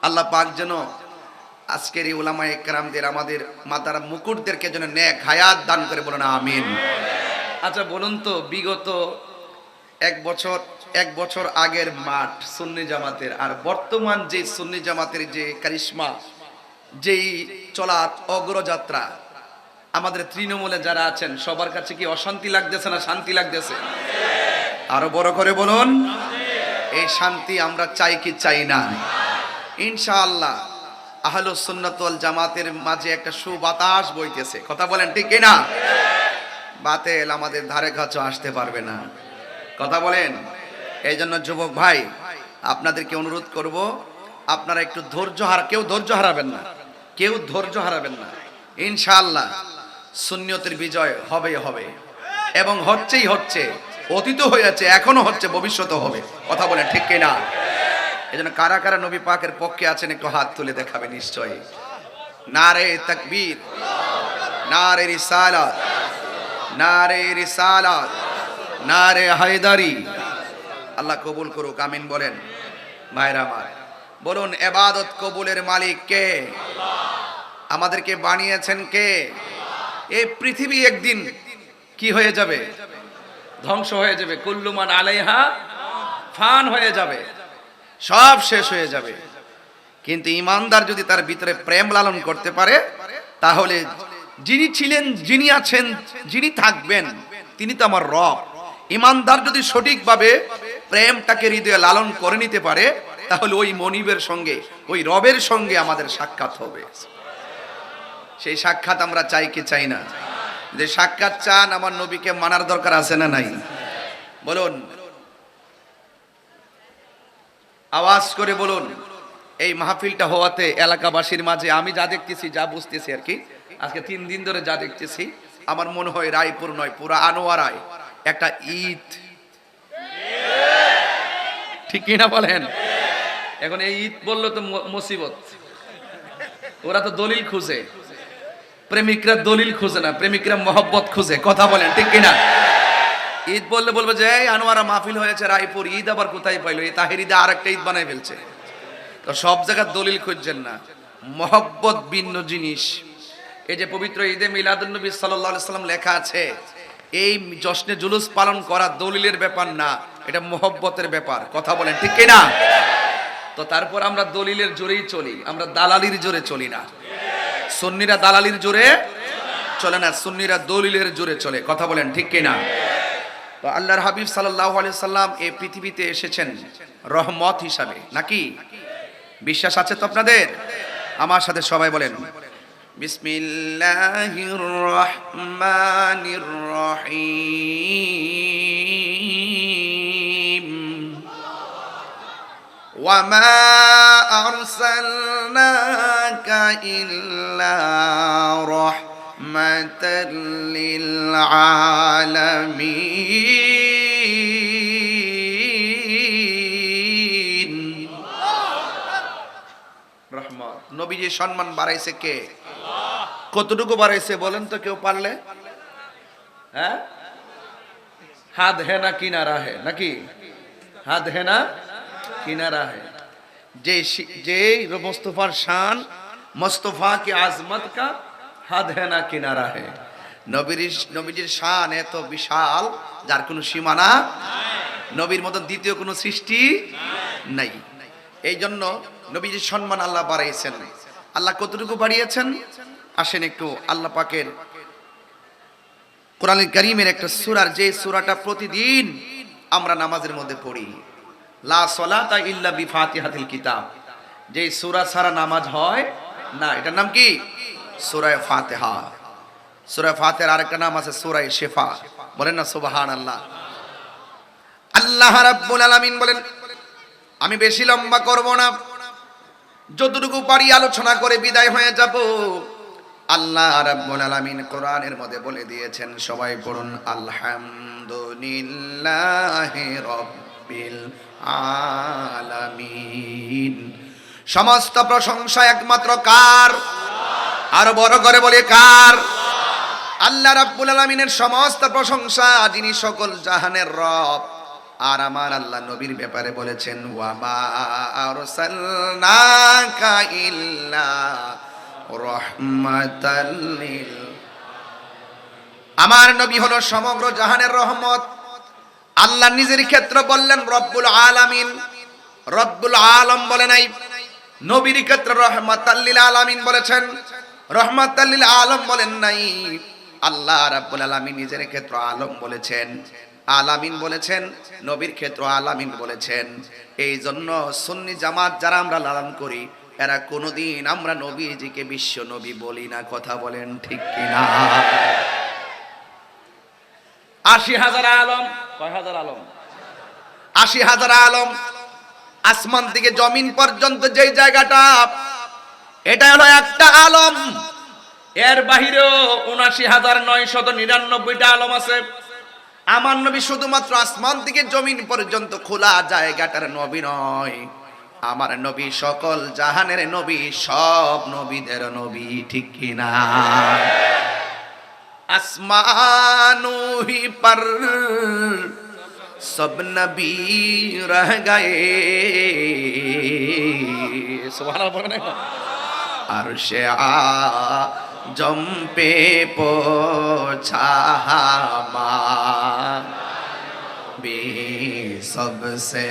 আল্লাহ পাক যেন আজকের এই উলামায়ে কেরামদের আমাদের মাতার মুকুটদেরকে যেন নেক হায়াত দান করে, বলুন আমিন। আচ্ছা বলুন তো, বিগত এক বছর আগের মাঠ সুন্নি জামাতের আর বর্তমান যে সুন্নি জামাতের যে কারিশমা, যেই চলা অগ্রযাত্রা, আমাদের তৃণমূলে যারা আছেন সবার কাছে কি অশান্তি লাগতেছে না শান্তি লাগতেছে? আরো বড় করে বলুন, এই শান্তি আমরা চাই কি চাই না? ইনশাআল্লাহ আহলুস সুন্নাত ওয়াল জামাতের মাঝে একটা সুবাতাস বইতেছে, কথা বলেন ঠিক কি না? বাতিল আমাদের ধারে কাছে আসতে পারবে না, কথা বলেন। এই জন্য যুবক ভাই আপনাদেরকে অনুরোধ করব, আপনারা একটু কেউ ধৈর্য হারাবেন না, কেউ ধৈর্য হারাবেন না। ইনশাআল্লাহ সুন্নিয়তের বিজয় হবে হবে এবং হচ্ছে, অতীত হয়েছে, এখনো হচ্ছে, ভবিষ্যতে হবে, কথা বলেন ঠিক কি না? এজন্য কারা কারা নবী পাকের পক্ষে আছেন একটু হাত তুলে দেখাবে নিশ্চয়ই। নারে তাকবীর, নারে রিসালাত, নারে রিসালাত, নারে হায়দারি। আল্লাহ কবুল করুক, আমিন বলেন। ভাইরা আমার বলুন, ইবাদত কবুলের মালিক কে? আমাদেরকে বানিয়েছেন কে? এই পৃথিবী একদিন কি হয়ে যাবে? ধ্বংস হয়ে যাবে। কুল্লু মান আলাইহা ফান হয়ে যাবে, সব শেষ হয়ে যাবে। কিন্তু ইমানদার যদি তার ভিতরে প্রেম লালন করতে পারে, তাহলে যিনি ছিলেন, যিনি আছেন, যিনি থাকবেন, তিনি তো আমার রব। ইমানদার যদি সঠিকভাবে প্রেমটাকে হৃদয়ে লালন করে নিতে পারে, তাহলে ওই মনিবের সঙ্গে, ওই রবের সঙ্গে আমাদের সাক্ষাৎ হবে। সেই সাক্ষাৎ আমরা চাই কি চাই না? যে সাক্ষাৎ চান, আমার নবীকে মানার দরকার আছে না নাই? বলুন, আওয়াজ করে বলুন। এই মাহফিলটা হওয়াতে এলাকাবাসীর মাঝে আমি যা দেখতেছি, যা বুঝতেছি আর কি, আজকে 3 দিন ধরে যা দেখতেছি, আমার মনে হয় রায়পুর নয়, পুরা আনোয়ারায় একটা ঈদ, ঠিক কিনা বলেন? এখন এই ঈদ বললো তো মুসিবত, ওরা তো দলিল খুঁজে, প্রেমিকরা দলিল খুঁজে না, প্রেমিকরা মহব্বত খুঁজে, কথা বলেন ঠিক কিনা? ঈদ বললে বলবো যে এই আনোয়ারা মাহফিল হয়েছে রায়পুর, ঈদ আবার কোথায় পাইলো? এই তাহের ঈদে আরেকটা ঈদ বানাই ফেলছে। তো সব জায়গায় দলিল খুঁজছেন না, মহব্বত ভিন্ন জিনিস। এই যে পবিত্র ঈদে মিলাদুন্নবী সাল্লাল্লাহু আলাইহি সাল্লাম লেখা আছে, এই জশ্নে জুলুস পালন করা দলিলের ব্যাপার না, এটা মহব্বতের ব্যাপার, কথা বলেন ঠিক কিনা? তো তারপর আমরা দলিলের জোরেই চলি, আমরা দালালির জোরে চলি না। সুন্নিরা দালালির জোরে চলে না, সুন্নিরা দলিলের জোরে চলে, কথা বলেন ঠিক কিনা? তো আল্লাহর হাবিব সাল্লাল্লাহু আলাইহি সাল্লাম এই পৃথিবীতে এসেছেন রহমত হিসাবে, নাকি? বিশ্বাস আছে তো আপনাদের? আমার সাথে সবাই বলেন, বিসমিল্লাহির রহমানির রহিম। ওয়ামা আরসালনাকা ইল্লা রাহমাতাল লিল আলামিন। রহমত, নবীজির সম্মান বাড়াইছে কে? কতটুকু বাড়াইছে বলেন তো কেউ পারলে? হ্যাঁ, হাত হে না কিনারা হে, নাকি? হাত হে না কিনারা হে। যে মুস্তফার শান, মুস্তফা কি আজমত কা হাত হে না কিনারা হে। নবীজির শান এত বিশাল, যার কোনো সীমানা নাই। নবীর মতো দ্বিতীয় কোনো সৃষ্টি নাই। এই জন্য নবীজির সম্মান আল্লাহ বাড়াইছেন। আল্লাহ কতটুকু বাড়িয়েছেন? আসেন একটু আল্লাহ পাকের কোরআনুল কারীমের একটা সূরার, যে সূরাটা প্রতিদিন আমরা নামাজের মধ্যে পড়ি, লা সলাতা ইল্লা বিফাতিহাতিল কিতাব, যে সূরা ছাড়া নামাজ হয় না, এটার নাম কি? সূরা ফাতিহা। সূরা ফাতিহার আরেকটা নাম আছে সূরা শিফা, বলেন না সুবহানাল্লাহ। আল্লাহ রাব্বুল আলামিন বলেন, আমি বেশি লম্বা করব না, যতটুকু পারি আলোচনা করে বিদায় হয়ে যাব। আল্লাহ রাব্বুল আলামিন কোরআনের মধ্যে বলে দিয়েছেন, সবাই পড়ুন, আলহামদুলিল্লাহি রাব্বিল আলামিন। সমস্ত প্রশংসা একমাত্র কার? আরো বড় করে বলে কার? আল্লাহ রাব্বুল আলামিনের সমস্ত প্রশংসা, যিনি সকল জাহানের রব। আর আমার আল্লাহ নবীর ব্যাপারে বলেছেন ওয়া মা আরসালনাকা ইল্লা রাহমাতাল লিল, আমার নবী হলো সমগ্র জাহানের রহমত। আল্লাহ নিজের ক্ষেত্রে বললেন রব্বুল আলামিন, রব্বুল আলম বলে নাই। নবীর ক্ষেত্রে রহমাতাল লিল আলামিন বলেছেন, রহমাতাল লিল আলম বলেন নাই। আল্লাহ রাব্বুল আলামিন নিজের ক্ষেত্রে আলম বলেছেন, আলামিন বলেছেন, নবীর ক্ষেত্র আলামিন বলেছেন। এই জন্য সুন্নি জামাত যারা আমরা লালন করি, এরা কোনোদিন আমরা নবীজিকে বিশ্ব নবী বলি না। কথা বলেন ঠিক কিনা? ৮০,০০০ আলম, কয় হাজার আলম? ৮০,০০০ আলম। আসমান থেকে জমিন পর্যন্ত যেই জায়গাটা, এটা হলো একটা আলম। এর বাহিরেও ৭৯,৯৯৯টা আলম আছে। আমার নবী শুধুমাত্র আসমান থেকে জমিন পর্যন্ত খোলা জায়গাটার নবী নয়, আমার নবী সকল জাহানের নবী, সব নবীদের নবী। ঠিক কিনা? আসমানু হি পর সব নবী রহ গয়ে, সুবহানাল্লাহ বলেন না? আরশে আজম পে পৌঁছা হামাবি সবসে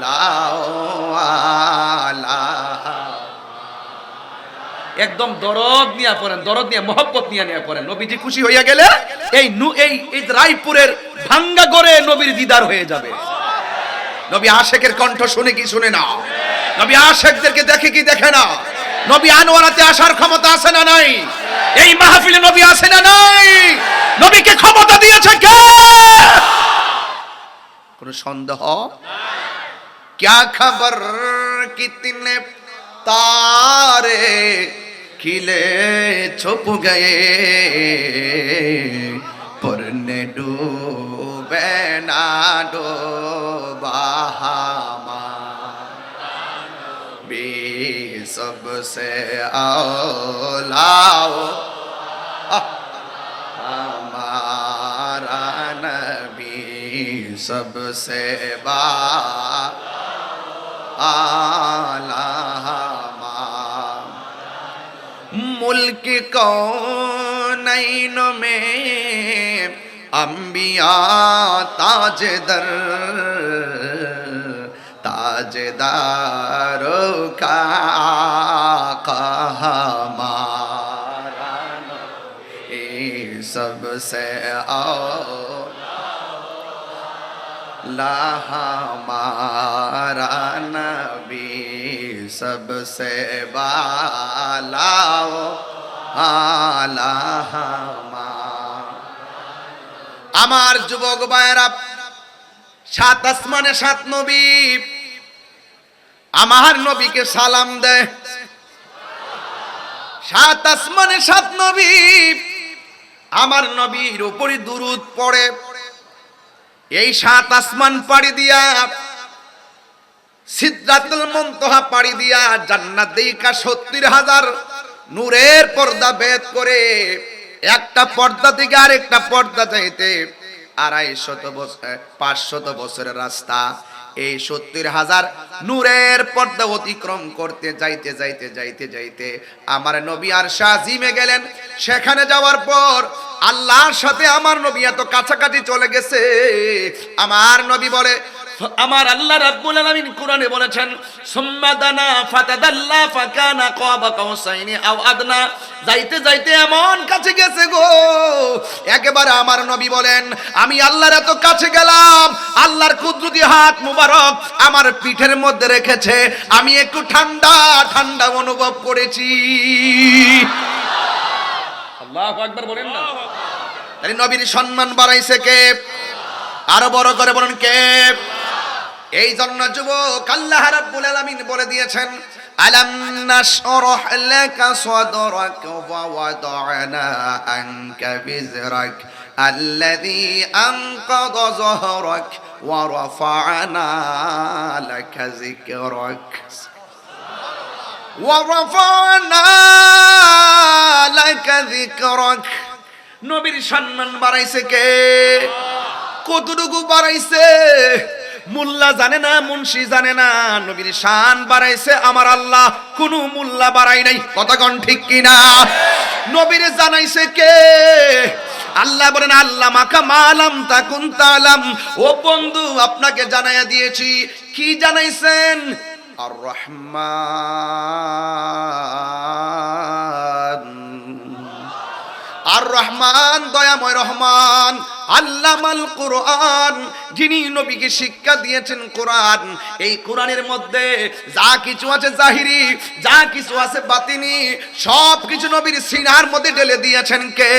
লাও আলা। একদম দরদ নিয়ে পড়েন, দরদ নিয়ে, মহব্বত নিয়ে পড়েন। নবীজি খুশি হইয়া গেলে এই রায়পুরের ভাঙ্গা গড়ে নবীর দিদার হয়ে যাবে। নবী আশেকের কণ্ঠ শুনে কি শুনে না? নবী আশেকদেরকে দেখে কি দেখে না? নবী আনোয়ারাতে আসার ক্ষমতা আছে না নাই? এই মাহফিলে নবী আছে না নাই? নবীকে ক্ষমতা দিয়েছে কে? কোন সন্দেহ? क्या खबर कितने तारे खिले छुप गए, पर ने डूबे ना डूबा हमारी सबसे औलाओ हमारा नबी सबसे बा आला मुल्क कौनैन में अंबिया ताजदर ताजदारों का आका हमारा नबी सबसे ला हमारा नबी सबसे बालाओ आला আমার যুবক ভাইরা, সাত আসমানে সাত নবী আমার নবীকে সালাম দেয়। সাত আসমানে সাত নবী আমার নবীর উপরে দুরূদ পড়ে। এই সাত আসমান পাড়ি দিয়া, সিদরাতুল মুনতাহা পাড়ি দিয়া, জান্নাত দেইকা ৭০,০০০ নূরের পর্দা ভেদ করে একটা পর্দা থেকে আরেকটা পর্দা যাইতে ২৫০ বছর ৫০০ বছরের রাস্তা। এই ৭০,০০০ নূরের পর্দা অতিক্রম করতে যাইতে যাইতে যাইতে যাইতে আমার নবী আরশ আজিমে গেলেন। সেখানে যাওয়ার পর আল্লাহর সাথে আমার নবী এত কাছাকাছি চলে গেছে। আমার নবী বলে, আমার আল্লাহ রাব্বুল আলামিন কোরআনে বলেছেন, সুম্মা দানা ফাতাদাল্লা ফাকানা কাবা কাউসাইনি আও আদনা। যাইতে যাইতে এমন কাছে গেছে গো, একেবারে আমার নবী বলেন, আমি আল্লাহর এত কাছে গেলাম, আল্লাহর কুদরতি হাত মুবারক আমার পিঠের মধ্যে রেখেছে, আমি একটু ঠান্ডা ঠান্ডা অনুভব করেছি। আল্লাহু আকবার বলেন না? তাই নবীর সম্মান বাড়াইছে কে? আরো বড় করে বলেন কে? এই জন্য যুবক আল্লাহ রাব্বুল আলামিন বলে দিয়েছেন, আলাম নাশরাহ লাকা সাদরাক ওয়া ওয়াদা'না আনকা বিজরাক আল্লাযী আনকাযা যহরাক ওয়া রাফা'না লাকা যিকরাক ওয়া রাফা'না লাকা যিকরাক। নবীর সম্মান বাড়াইছে কে? কতটুকু বাড়াইছে মোল্লা জানে না, মুন্সি জানে না, নবীর শান বাড়াইছে আমার আল্লাহ, কোনো মোল্লা বাড়াই নাই। কথা কোন ঠিক কিনা? নবীর জানাইছে কে? আল্লাহ বলেন আল্লাহ মাকা মালাম তাকুন তালাম, ও বন্ধু আপনাকে জানাইয়া দিয়েছি। কি জানাইছেন? আর রহমান, আর রহমান দয়াময় রহমান, আল্লামাল কোরআন, যিনি নবীকে শিক্ষা দিয়েছেন কোরআন। এই কোরআনের মধ্যে যা কিছু আছে জাহিরি, যা কিছু আছে বাতিনি, সব কিছু নবীর সিনার মধ্যে ঢেলে দিয়েছেন কে?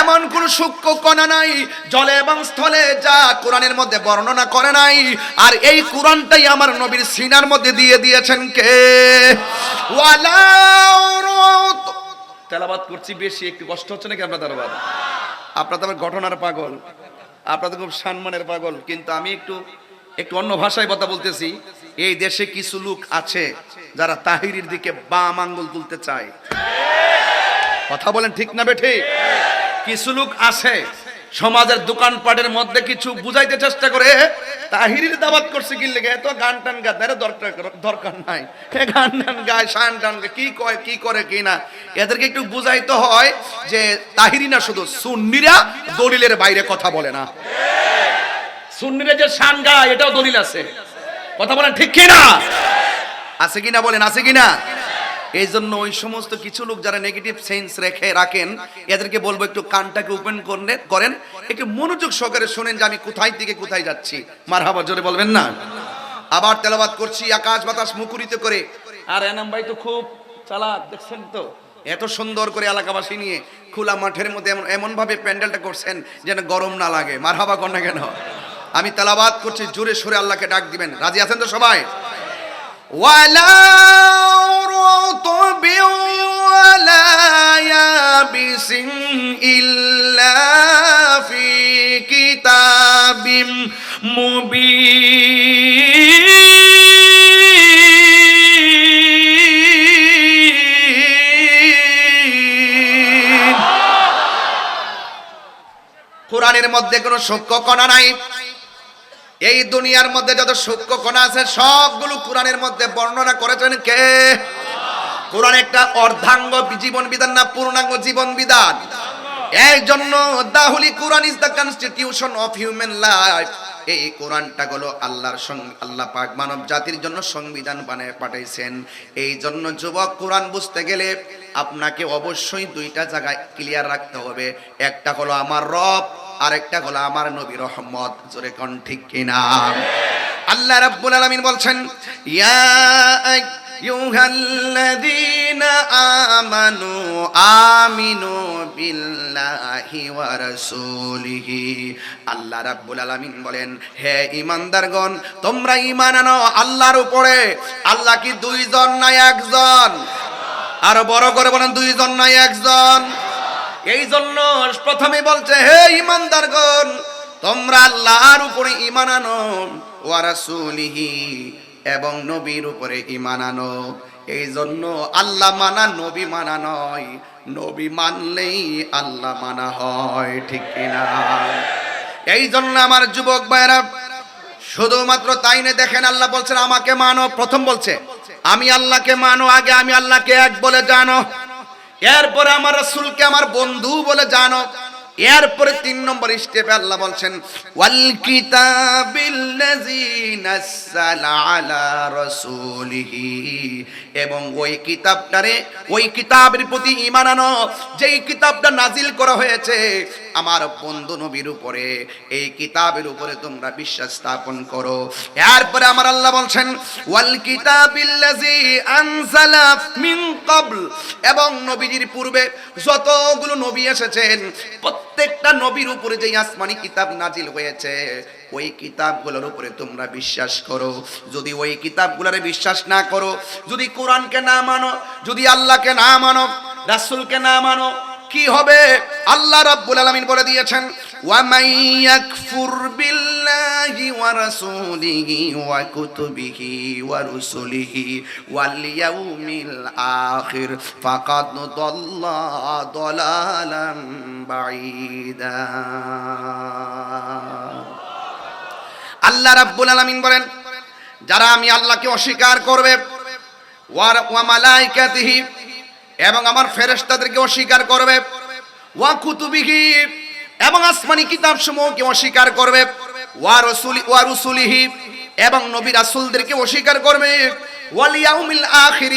এমন কোন সূক্ষ্ম কণা নাই জলে এবং স্থলে যা কোরআনের মধ্যে বর্ণনা করে নাই। আর এই কোরআনটাই আমার নবীর সিনার মধ্যে দিয়ে দিয়েছেন কে? ওয়ালা তেলাওয়াত করছি বেশি, একটু কষ্ট হচ্ছে নাকি আপনাদের? আপনারা তো ঘটনার পাগল, আপনারা তো খুব সম্মানের পাগল, কিন্তু আমি একটু অন্য ভাষায় কথা বলতেছি। এই দেশে কিছু লোক আছে যারা তাহিরির দিকে বাম আঙ্গুল তুলতে চায়। কথা বলেন ঠিক না বেঠিক? কিছু লোক আছে সমাজের দোকানপাটের মধ্যে কিছু বুঝাইতে চেষ্টা করে তাহিরির দাওয়াত করছে কি লেগে, এত গান টান গাদের দরকার নাই, গান টান গায়, শান টান কি কয়, কি করে কি না, এদেরকে একটু বুঝাইতে হয় যে তাহিরি না শুধু সুন্নিরা দলিলের বাইরে কথা বলে না। সুন্নিরা যে শান গায় এটাও দলিল আছে। কথা বলেন ঠিক কিনা? আছে কিনা বলেন, আছে কিনা? এই জন্য ওই সমস্ত কিছু লোক যারা নেগেটিভ সেন্স রাখেন, এদেরকে বলবো একটু কানটাকে ওপেন করেন, একটু মনোযোগ সহকারে শুনেন যে আমি কোথায় থেকে কোথায় যাচ্ছি। মারহাবা জোরে বলবেন না? আবার তেলাওয়াত করছি আকাশ বাতাস মুখরিত করে। আর এনাম ভাই তো খুব চালাক, দেখছেন তো, এত সুন্দর করে এলাকাবাসী নিয়ে খোলা মাঠের মধ্যে এমন ভাবে প্যান্ডেলটা করছেন যেন গরম না লাগে। মারহাবা কর না কেন? আমি তেলাওয়াত করছি, জোরে সুরে আল্লাহকে ডাক দিবেন। রাজি আছেন তো সবাই? ওয়ালা رطب ولا يابس إلا في كتاب مبين। কোরআনের মধ্যে কোনো সূক্ষ্ম কণা নাই। এই দুনিয়ার মধ্যে যত সূক্ষ্ম কণা আছে সবগুলো কোরআনের মধ্যে বর্ণনা করেছেন কে? কোরআন একটা অর্ধাঙ্গ জীবন বিধান না পূর্ণাঙ্গ জীবন বিধান। এই জন্য the holy Quran is the constitution of human life. এই কোরআনটা হলো আল্লাহর আল্লাহ পাক মানব জাতির জন্য সংবিধান বানিয়ে পাঠাইছেন। এই জন্য যুবক, কোরআন বুঝতে গেলে আপনাকে অবশ্যই দুইটা জায়গায় ক্লিয়ার রাখতে হবে। একটা হলো আমার রব, আরেকটা হলো আমার নবী রহমত। জোরে কোন ঠিক কিনা? আল্লাহ রাব্বুল আলামিন বলছেন, ইয়া আইয়ুহাল্লাযীনা আমানু আমিনু বিল্লাহি ওয়া রাসূলিহি। আল্লাহ রাব্বুল আলামিন বলেন, হে ঈমানদারগণ, তোমরা ঈমান আনো আল্লাহর উপরে। আল্লাহ কি দুইজন না একজন? আর বড় করে বলেন, দুইজন না একজন? এই জন্য প্রথমে বলছে, হে ঈমানদারগণ, তোমরা আল্লাহর উপরে ঈমান আনো, ওয়া রাসূলিহি, এবং নবীর উপরে ঈমান আনো। এই জন্য আল্লাহ মানা নবী মানা নয়, নবী মানলেই আল্লাহ মানা হয়। ঠিক কিনা? এই জন্য আমার যুবক ভাইরা, শুধুমাত্র তাই না, দেখেন আল্লাহ বলছেন আমাকে মানো। প্রথম বলছে আমি আল্লাহকে মানো, আগে আমি আল্লাহকে এক বলে জানো, এরপরে আমার রাসূলকে আমার বন্ধু বলে জানো, এরপরে 3 নম্বর স্টেপে আল্লাহ বলছেন ওয়াল কিতাবিল্লাযী নাযালা আলা রাসূলিহি, এবং ওই কিতাবটারে, ওই কিতাবের প্রতি ঈমান আনো যেই কিতাবটা নাজিল করা হয়েছে আমার বন্ধু নবীর উপরে। এই কিতাবের উপরে তোমরা বিশ্বাস স্থাপন করো। এরপরে আমার আল্লাহ বলছেন ওয়াল কিতাবিল্লাযী আনজালা মিন ক্বাবল, এবং নবীজির পূর্বে যতগুলো নবী এসেছেন প্রত্যেকটা নবীর উপরে যেই আসমানি কিতাব নাজিল হয়েছে ওই কিতাবগুলোর উপরে তোমরা বিশ্বাস করো। যদি ওই কিতাবগুলোরে বিশ্বাস না করো, যদি কোরআনকে না মানো, যদি আল্লাহকে না মানো, রাসূলকে না মানো, কি হবে? আল্লাহ রাব্বুল আলামিন বলে দিয়েছেন ومن يكفر بالله ورسوله وكتبه ورسله واليوم الآخر فقد ضل ضلالا بعيدا আল্লাহ রাব্বুল আলামিন বলেন যারা আমি আল্লাহকে অস্বীকার করবে ওয়া মালাইকাতিহি এবং আমার ফেরেশতাদেরকে অস্বীকার করবে ওয়া কুতুবিহি এবং আসমানি কিতাবসমূহকে অস্বীকার করবে ওয়া রুসুলিহি এবং নবী রাসূলদেরকে অস্বীকার করবে ওয়াল ইয়াউমিল আখির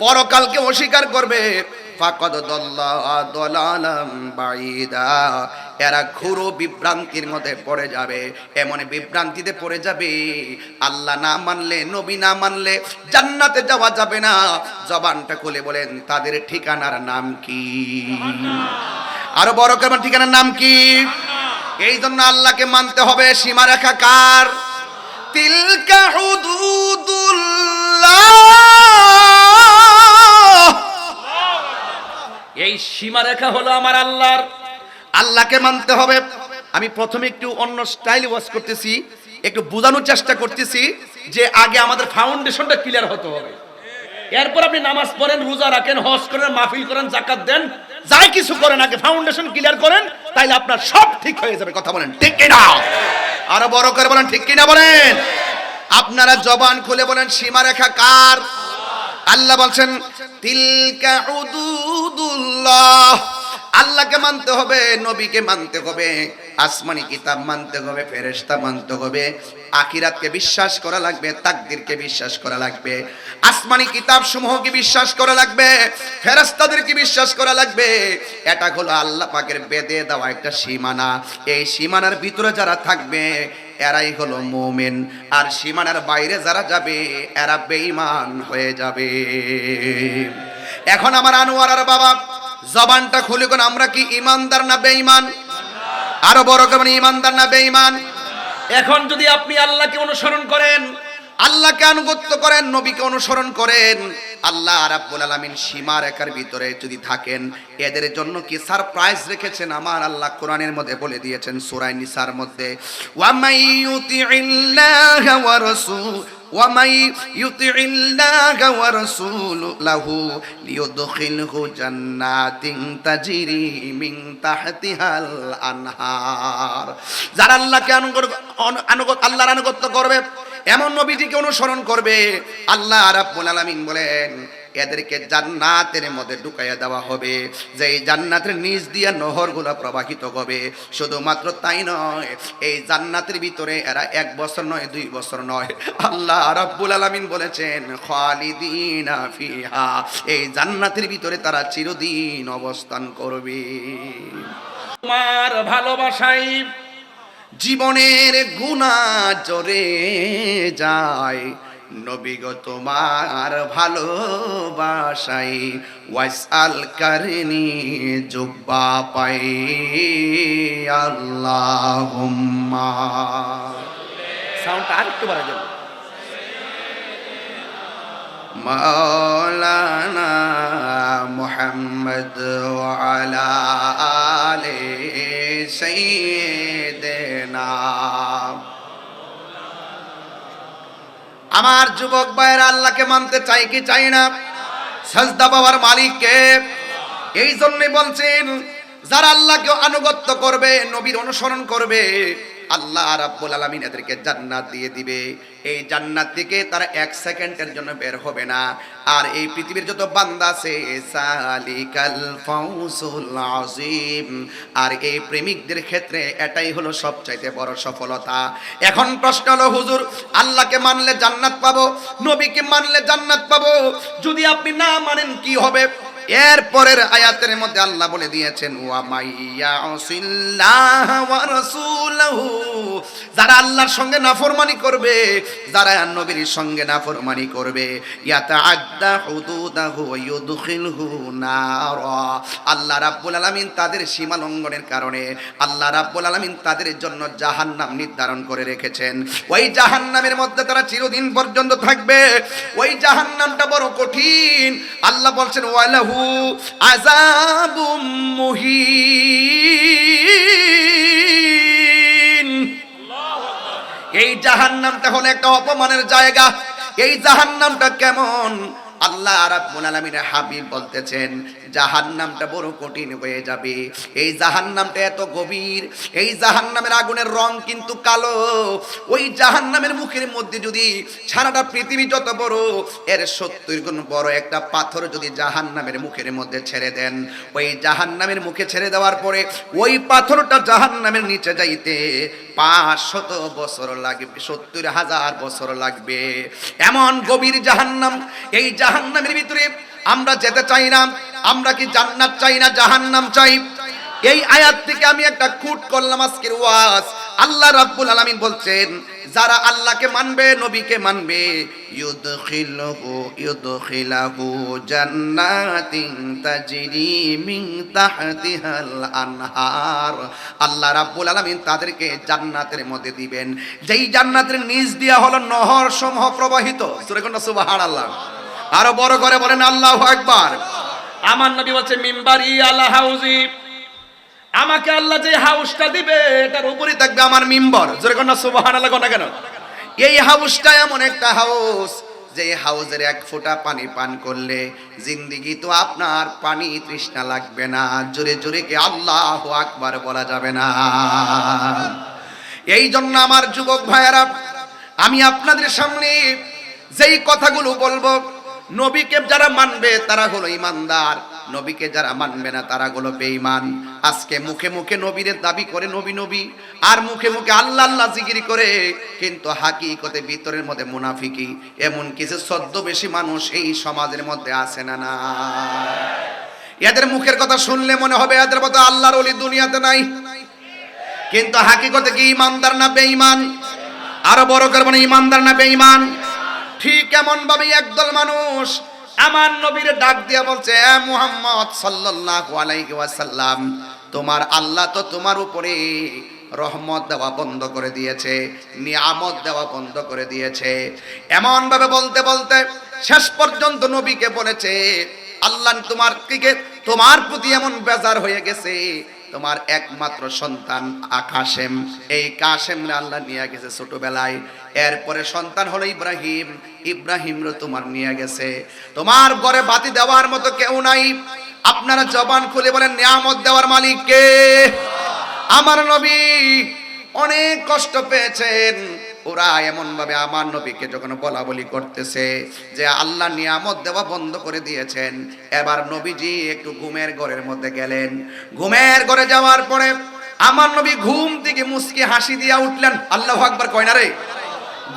পরকালকে অস্বীকার করবে ফাকাদ দাল্লা দালালাম বাঈদা এরা ঘোর বিভ্রান্তির মধ্যে পড়ে যাবে এমন বিভ্রান্তিতে পড়ে যাবে আল্লাহ না মানলে নবী না মানলে জান্নাতে যাওয়া যাবে না জবানটা খুলে বলেন তাদের ঠিকানার নাম কি আরো বড় করে ঠিকানার নাম কি এই জন্য আল্লাহকে মানতে হবে সীমারেখা কার তিলকা হুদুদুল্লাহ এই সীমারেখা হলো আমার আল্লাহর আল্লাহকে মানতে হবে আমি প্রথমে একটু অন্য স্টাইলে ওয়াজ করতেছি একটু বোঝানোর চেষ্টা করতেছি যে আগে আমাদের ফাউন্ডেশনটা ক্লিয়ার হতে হবে এরপর আপনি নামাজ পড়েন রোজা রাখেন হজ করেন মাহফিল করেন যাকাত দেন যাই কিছু করেন আগে ফাউন্ডেশন ক্লিয়ার করেন তাইলে আপনার সব ঠিক হয়ে যাবে কথা বলেন ঠিক কি না আরো বড় করে বলেন ঠিক কি না বলেন আপনারা জবান খুলে বলেন সীমারেখা কার আল্লাহ বলছেন তিলকা হুদুদুল্লাহ আল্লাহকে মানতে হবে নবীকে মানতে হবে আসমানি কিতাব মানতে হবে ফেরেশতা মানতে হবে আখিরাতকে বিশ্বাস করা লাগবে তাকদীরকে বিশ্বাস করা লাগবে আসমানি কিতাব সমূহকে বিশ্বাস করা লাগবে ফেরেশতাদেরকে বিশ্বাস করা লাগবে এটা হলো আল্লাহ পাকের বেদে দেওয়া একটা সীমানা এই সীমানার ভিতরে যারা থাকবে এরাই হলো মুমিন আর সীমানার বাইরে যারা যাবে এরা বেঈমান হয়ে যাবে এখন আমার আনোয়ার আর বাবা জবানটা খুলে কোন আমরা কি ইমানদার না বেঈমান আরো বড় করে ইমানদার না বেঈমান এখন যদি আপনি আল্লাহকে অনুসরণ করেন আল্লাহকে আনুগত্য করেন নবীকে অনুসরণ করেন আল্লাহ রাব্বুল আলামিন সীমারেখার ভিতরে যদি থাকেন এদের জন্য কি সারপ্রাইজ রেখেছেন আমার আল্লাহ কোরআনের মধ্যে বলে দিয়েছেন সূরা নিসার মধ্যে ওয়া মাইয়ুতিইল্লাহা ওয়া রাসূল وَمَن يُطِعِ اللَّهَ وَرَسُولَهُ لِيُدْخِلْهُ جَنَّاتٍ تَجْرِي مِن تَحْتِهَا الْأَنْهَارُ যারা আল্লাহকে আল্লাহর আনুগত্য করবে এমন নবীজিকে অনুসরণ করবে আল্লাহ রাব্বুল আলামিন বলেন এদেরকে জান্নাতের মধ্যে ঢুকাইয়া দেওয়া হবে যে এই জান্নাতের নিচ দিয়ে নহরগুলো প্রবাহিত হবে শুধুমাত্র তাই নয় এই জান্নাতের ভিতরে এরা 1 বছর নয় 2 বছর নয় আল্লাহ রাব্বুল আলামিন বলেছেন খালিদিনা ফিহা এই জান্নাতের ভিতরে তারা চিরদিন অবস্থান করবে তোমার ভালোবাসায় জীবনের গুনাহ জরে যায় নবী গো তোমার ভালোবাসায় ওয়াসআল কারনি জুব্বা পাই আল্লাহুম্মা সাউন্ড আরেকটু বাড়া যাবে মাওলানা মুহাম্মদ ওয়া আলা আলি সাইয়্যিদিনা আমার যুবক ভাইরা আল্লাহকে মানতে চাই কি চাই না সাজদা পাওয়ার মালিককে এই জন্যই বলছেন যারা আল্লাহকে আনুগত্য করবে নবীর অনুসরণ করবে আল্লাহ রাব্বুল আলামিন এদেরকে জান্নাত দিয়ে দিবে এই জান্নাত থেকে তারা 1 সেকেন্ডের জন্য বের হবে না আর এই পৃথিবীর যত বান্দা আছে সালিকাল ফাউজুল আযীম আর এই প্রেমিকদের ক্ষেত্রে এটাই হলো সবচাইতে বড় সফলতা এখন প্রশ্ন হলো হুজুর আল্লাহকে মানলে জান্নাত পাবো নবীকে মানলে জান্নাত পাবো যদি আপনি না মানেন কি হবে এর পরের আয়াতের মধ্যে আল্লাহ বলে দিয়েছেন ওয়া মাইয়াসিল্লাহ ওয়া রাসূলহু যারা আল্লাহর সঙ্গে নাফরমানি করবে যারা নবীর সঙ্গে নাফরমানি করবে ইয়াতাআদ্দা হুদুদাহু ওয়া ইউদখিলহু নারা আল্লাহ রাব্বুল আলামিন তাদের সীমা লঙ্ঘনের কারণে আল্লাহ রাব্বুল আলামিন তাদের জন্য জাহান্নাম নির্ধারণ করে রেখেছেন ওই জাহান্নামের মধ্যে তারা চিরদিন পর্যন্ত থাকবে ওই জাহান্নামটা বড় কঠিন আল্লাহ বলছেন ওয়ালাহু আযাবুম মুহিন জাহান্নামটা হলো একটা অপমানের জায়গা। এই জাহান্নামটা কেমন? আল্লাহ রাব্বুল আলামিনের হাবিব বলতেছেন জাহান্নামটা বড় কঠিন হয়ে যাবে। এই জাহান্নামটা এত গভীর, এই জাহান্নামের আগুনের রং কিন্তু কালো। ওই জাহান্নামের মুখের মধ্যে যদি সারাটা পৃথিবী যত বড়, এর 70 গুণ বড় একটা পাথর যদি জাহান্নামের মুখের মধ্যে ছেড়ে দেন, ওই জাহান্নামের মুখে ছেড়ে দেওয়ার পরে ওই পাথরটা জাহান্নামের নিচে যাইতে 500 বছর লাগবে, 70,000 বছর লাগবে। এমন গভীর জাহান্নাম। এই জাহান্নামের ভিতরে আমরা যেতে চাই না। আমরা কি জান্নাত চাই না জাহান্নাম চাই? এই আয়াত থেকে আমি একটা কোট করলাম আজকের ওয়াজ। আল্লাহ রাব্বুল আলামিন বলছেন যারা আল্লাহকে মানবে, নবীকে মানবে, ইউদখিলাহু জান্নাতিন তাজরি মিন তাহতিহাল আনহার। আল্লাহ রাব্বুল আলামিন তাদেরকে জান্নাতের মধ্যে দিবেন, যেই জান্নাতের নিচ দিয়া হলো নহর সমূহ প্রবাহিত। সূরা কোন সুবহানাল্লাহ। আরো বড় করে বলেন আল্লাহু আকবার। আমার নবী বলছে মিম্বারি আলা হাউজি, আমাকে আল্লাহ যে হাউসটা দিবে এটার উপরই থাকবে আমার মিম্বর। জোরে কোন সুবহানাল্লাহ কোন কেন? এই হাউসটা এমন একটা হাউস যে হাউজের এক ফোঁটা পানি পান করলে জিন্দেগি তো আপনার পানি তৃষ্ণা লাগবে না। জোরে জোরে কি আল্লাহু আকবার বলা যাবে না? এই জন্য আমার যুবক ভাইয়েরা, আমি আপনাদের সামনে যেই কথাগুলো বলবো, নবীকে যারা মানবে তারা হলো ইমানদার, নবীকে যারা মানবে না তারা হলো বেঈমান। আজকে মুখে মুখে নবীর দাবি করে নবী নবী, আর মুখে মুখে আল্লাহ আল্লাহ জিকির করে, কিন্তু হাকিকতে ভিতরের মধ্যে মুনাফিকি। এমন কিছু ছদ্মবেশী মানুষ এই সমাজের মধ্যে আছে না? না, এদের মুখের কথা শুনলে মনে হবে এদের মতো আল্লাহর ওলি দুনিয়াতে নাই, কিন্তু হাকিকতে কি ইমানদার না বেঈমান? আরো বড় করে বলেন ইমানদার না বেঈমান? ঠিক এমন ভাবে একদল মানুষ আমার নবীর ডাক দিয়া বলছে, এ মুহাম্মদ সাল্লাল্লাহু আলাইহি ওয়াসাল্লাম, তোমার আল্লাহ তো তোমার উপরে রহমত দেওয়া বন্ধ করে দিয়েছে, নিয়ামত দেওয়া বন্ধ করে দিয়েছে। এমন ভাবে বলতে বলতে শেষ পর্যন্ত নবীকে বলেছে আল্লাহ তোমার প্রতি এমন বেজার হয়ে গেছে, তোমার একমাত্র সন্তান কাসেম, এই কাসেমরে আল্লাহ নিয়ে গেছে ছোটবেলায়। এরপরে সন্তান হলো ইব্রাহিম, ইব্রাহিমরে তোমার নিয়ে গেছে। তোমার ঘরে বাতি দেওয়ার মতো কেউ নাই। আপনারা জবান খুলে বলেন নিয়ামত দেওয়ার মালিক কে? আমার নবী অনেক কষ্ট পেয়েছেন। ওরা এমন ভাবে আমার নবীকে যখন বলা বলি করতেছে যে আল্লাহ নিয়ামত দেওয়া বন্ধ করে দিয়েছেন, এবার নবীজি একটু ঘুমের ঘরের মধ্যে গেলেন। ঘুমের ঘরে যাওয়ার পরে আমার নবী ঘুম থেকে মুস্কি হাসি দিয়া উঠলেন। আল্লাহু আকবার কয় না রে?